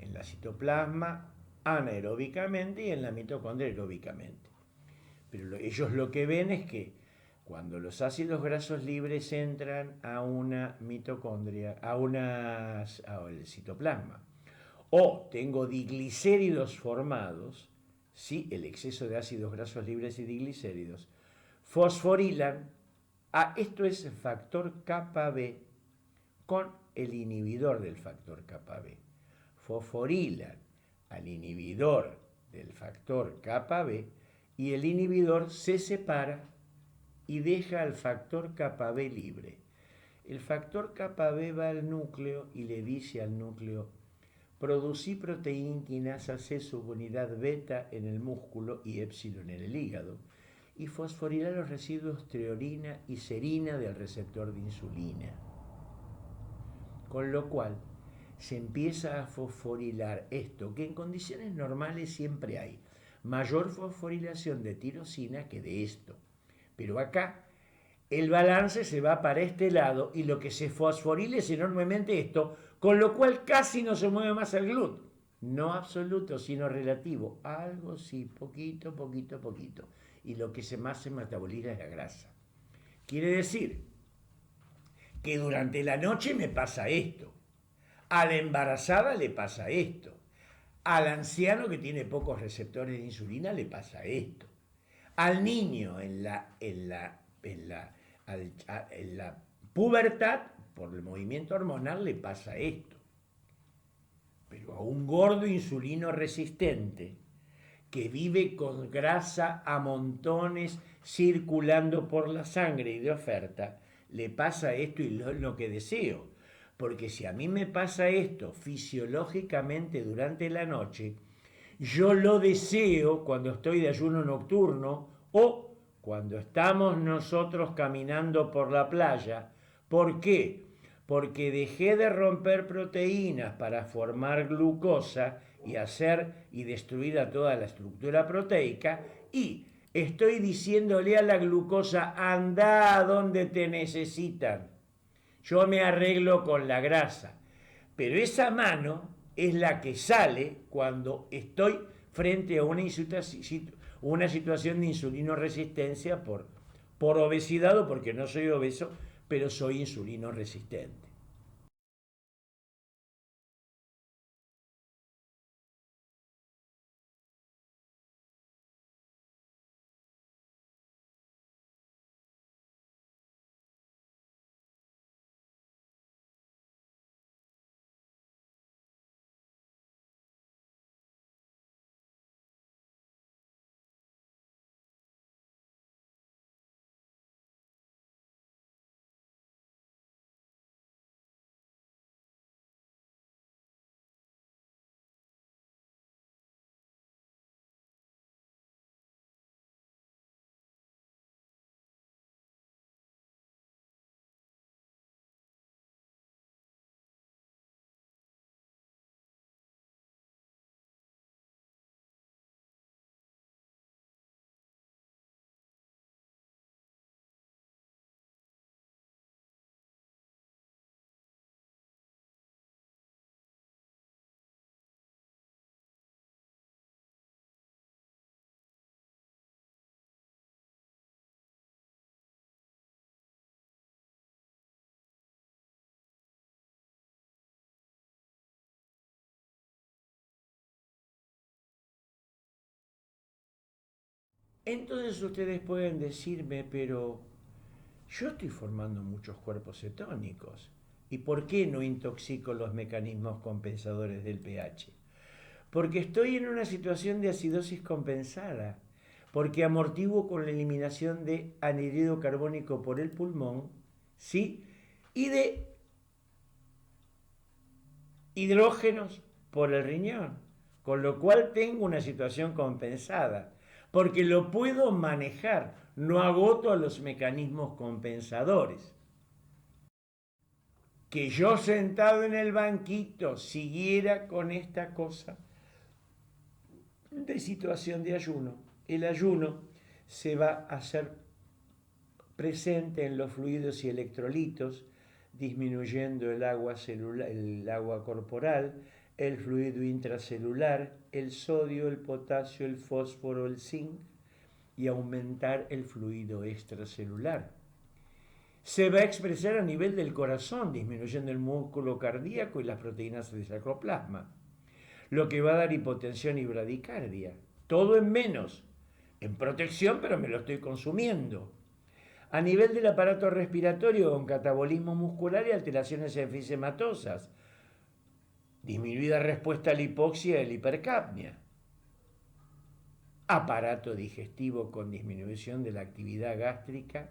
En la citoplasma anaeróbicamente y en la mitocondria aeróbicamente. Pero ellos lo que ven es que cuando los ácidos grasos libres entran a una mitocondria, al citoplasma, o tengo diglicéridos formados, ¿sí? El exceso de ácidos grasos libres y diglicéridos, fosforilan esto es el factor kappa B con el inhibidor del factor kappa B. Fosforilan al inhibidor del factor kappa B y el inhibidor se separa y deja al factor kappa B libre. El factor kappa B va al núcleo y le dice al núcleo: producí proteína quinasa C subunidad beta en el músculo y épsilon en el hígado, y fosforilar los residuos treorina y serina del receptor de insulina. Con lo cual se empieza a fosforilar esto, que en condiciones normales siempre hay mayor fosforilación de tirosina que de esto. Pero acá el balance se va para este lado y lo que se fosforila es enormemente esto, con lo cual casi no se mueve más el GLUT. No absoluto, sino relativo. Algo sí, poquito, poquito, poquito. Y lo que más se metaboliza es la grasa. Quiere decir que durante la noche me pasa esto. A la embarazada le pasa esto. Al anciano que tiene pocos receptores de insulina le pasa esto. Al niño en la pubertad, por el movimiento hormonal, le pasa esto. Pero a un gordo insulino resistente que vive con grasa a montones circulando por la sangre y de oferta, le pasa esto y lo que deseo. Porque si a mí me pasa esto fisiológicamente durante la noche, yo lo deseo cuando estoy de ayuno nocturno o cuando estamos nosotros caminando por la playa. ¿Por qué? Porque dejé de romper proteínas para formar glucosa y destruir a toda la estructura proteica, y estoy diciéndole a la glucosa: anda a donde te necesitan. Yo me arreglo con la grasa. Pero esa mano es la que sale cuando estoy frente a una situación de insulino resistencia por obesidad o porque no soy obeso, pero soy insulino resistente. Entonces ustedes pueden decirme: pero yo estoy formando muchos cuerpos cetónicos, ¿y por qué no intoxico los mecanismos compensadores del pH? Porque estoy en una situación de acidosis compensada, porque amortiguo con la eliminación de anhídrido carbónico por el pulmón, ¿sí? Y de hidrógenos por el riñón, con lo cual tengo una situación compensada, porque lo puedo manejar, no agoto a los mecanismos compensadores. Que yo sentado en el banquito siguiera con esta cosa de situación de ayuno. El ayuno se va a hacer presente en los fluidos y electrolitos, disminuyendo el agua celular, el agua corporal, el fluido intracelular, el sodio, el potasio, el fósforo, el zinc, y aumentar el fluido extracelular. Se va a expresar a nivel del corazón, disminuyendo el músculo cardíaco y las proteínas del sarcoplasma, lo que va a dar hipotensión y bradicardia. Todo en menos, en protección, pero me lo estoy consumiendo. A nivel del aparato respiratorio, con catabolismo muscular y alteraciones enfisematosas, disminuida respuesta a la hipoxia y la hipercapnia. Aparato digestivo con disminución de la actividad gástrica,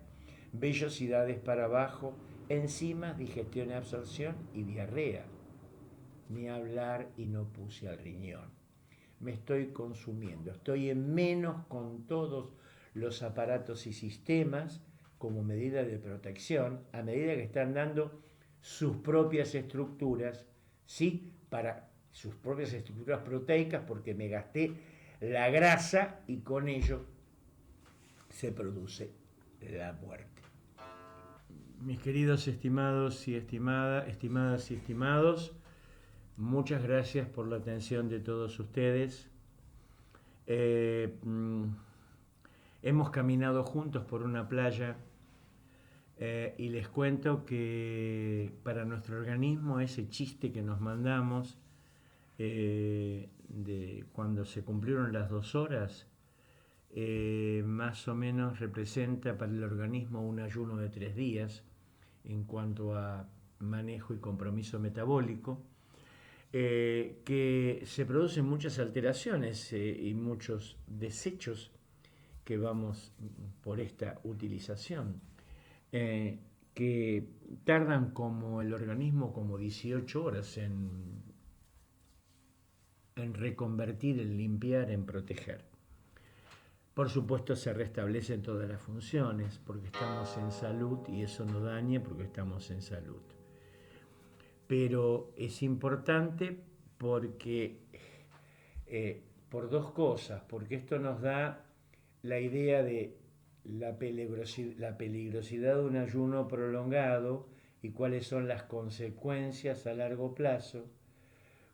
vellosidades para abajo, enzimas, digestión y absorción y diarrea. Ni hablar y no puse al riñón. Me estoy consumiendo, estoy en menos con todos los aparatos y sistemas como medida de protección, a medida que están dando sus propias estructuras, ¿sí? Para sus propias estructuras proteicas, porque me gasté la grasa y con ello se produce la muerte. Mis queridos estimados y estimadas y estimados, muchas gracias por la atención de todos ustedes. Hemos caminado juntos por una playa y les cuento que para nuestro organismo ese chiste que nos mandamos de cuando se cumplieron las 2 horas más o menos representa para el organismo un ayuno de 3 días en cuanto a manejo y compromiso metabólico, que se producen muchas alteraciones y muchos desechos que vamos por esta utilización, que tardan como el organismo como 18 horas en reconvertir, en limpiar, en proteger. Por supuesto se restablecen todas las funciones porque estamos en salud y eso no daña porque estamos en salud. Pero es importante porque por 2 cosas, porque esto nos da la idea de la peligrosidad de un ayuno prolongado y cuáles son las consecuencias a largo plazo,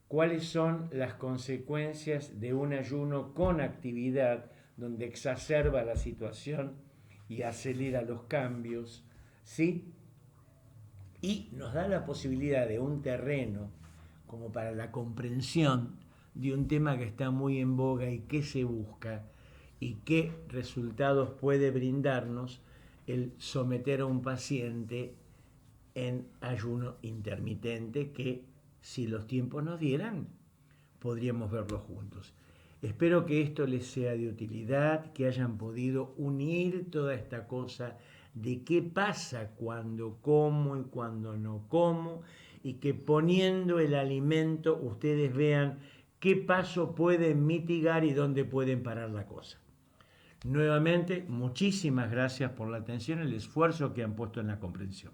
cuáles son las consecuencias de un ayuno con actividad donde exacerba la situación y acelera los cambios, ¿sí? Y nos da la posibilidad de un terreno como para la comprensión de un tema que está muy en boga y que se busca y qué resultados puede brindarnos el someter a un paciente en ayuno intermitente que si los tiempos nos dieran podríamos verlo juntos. Espero que esto les sea de utilidad, que hayan podido unir toda esta cosa de qué pasa cuando como y cuando no como, y que poniendo el alimento ustedes vean qué paso pueden mitigar y dónde pueden parar la cosa. Nuevamente, muchísimas gracias por la atención y el esfuerzo que han puesto en la comprensión.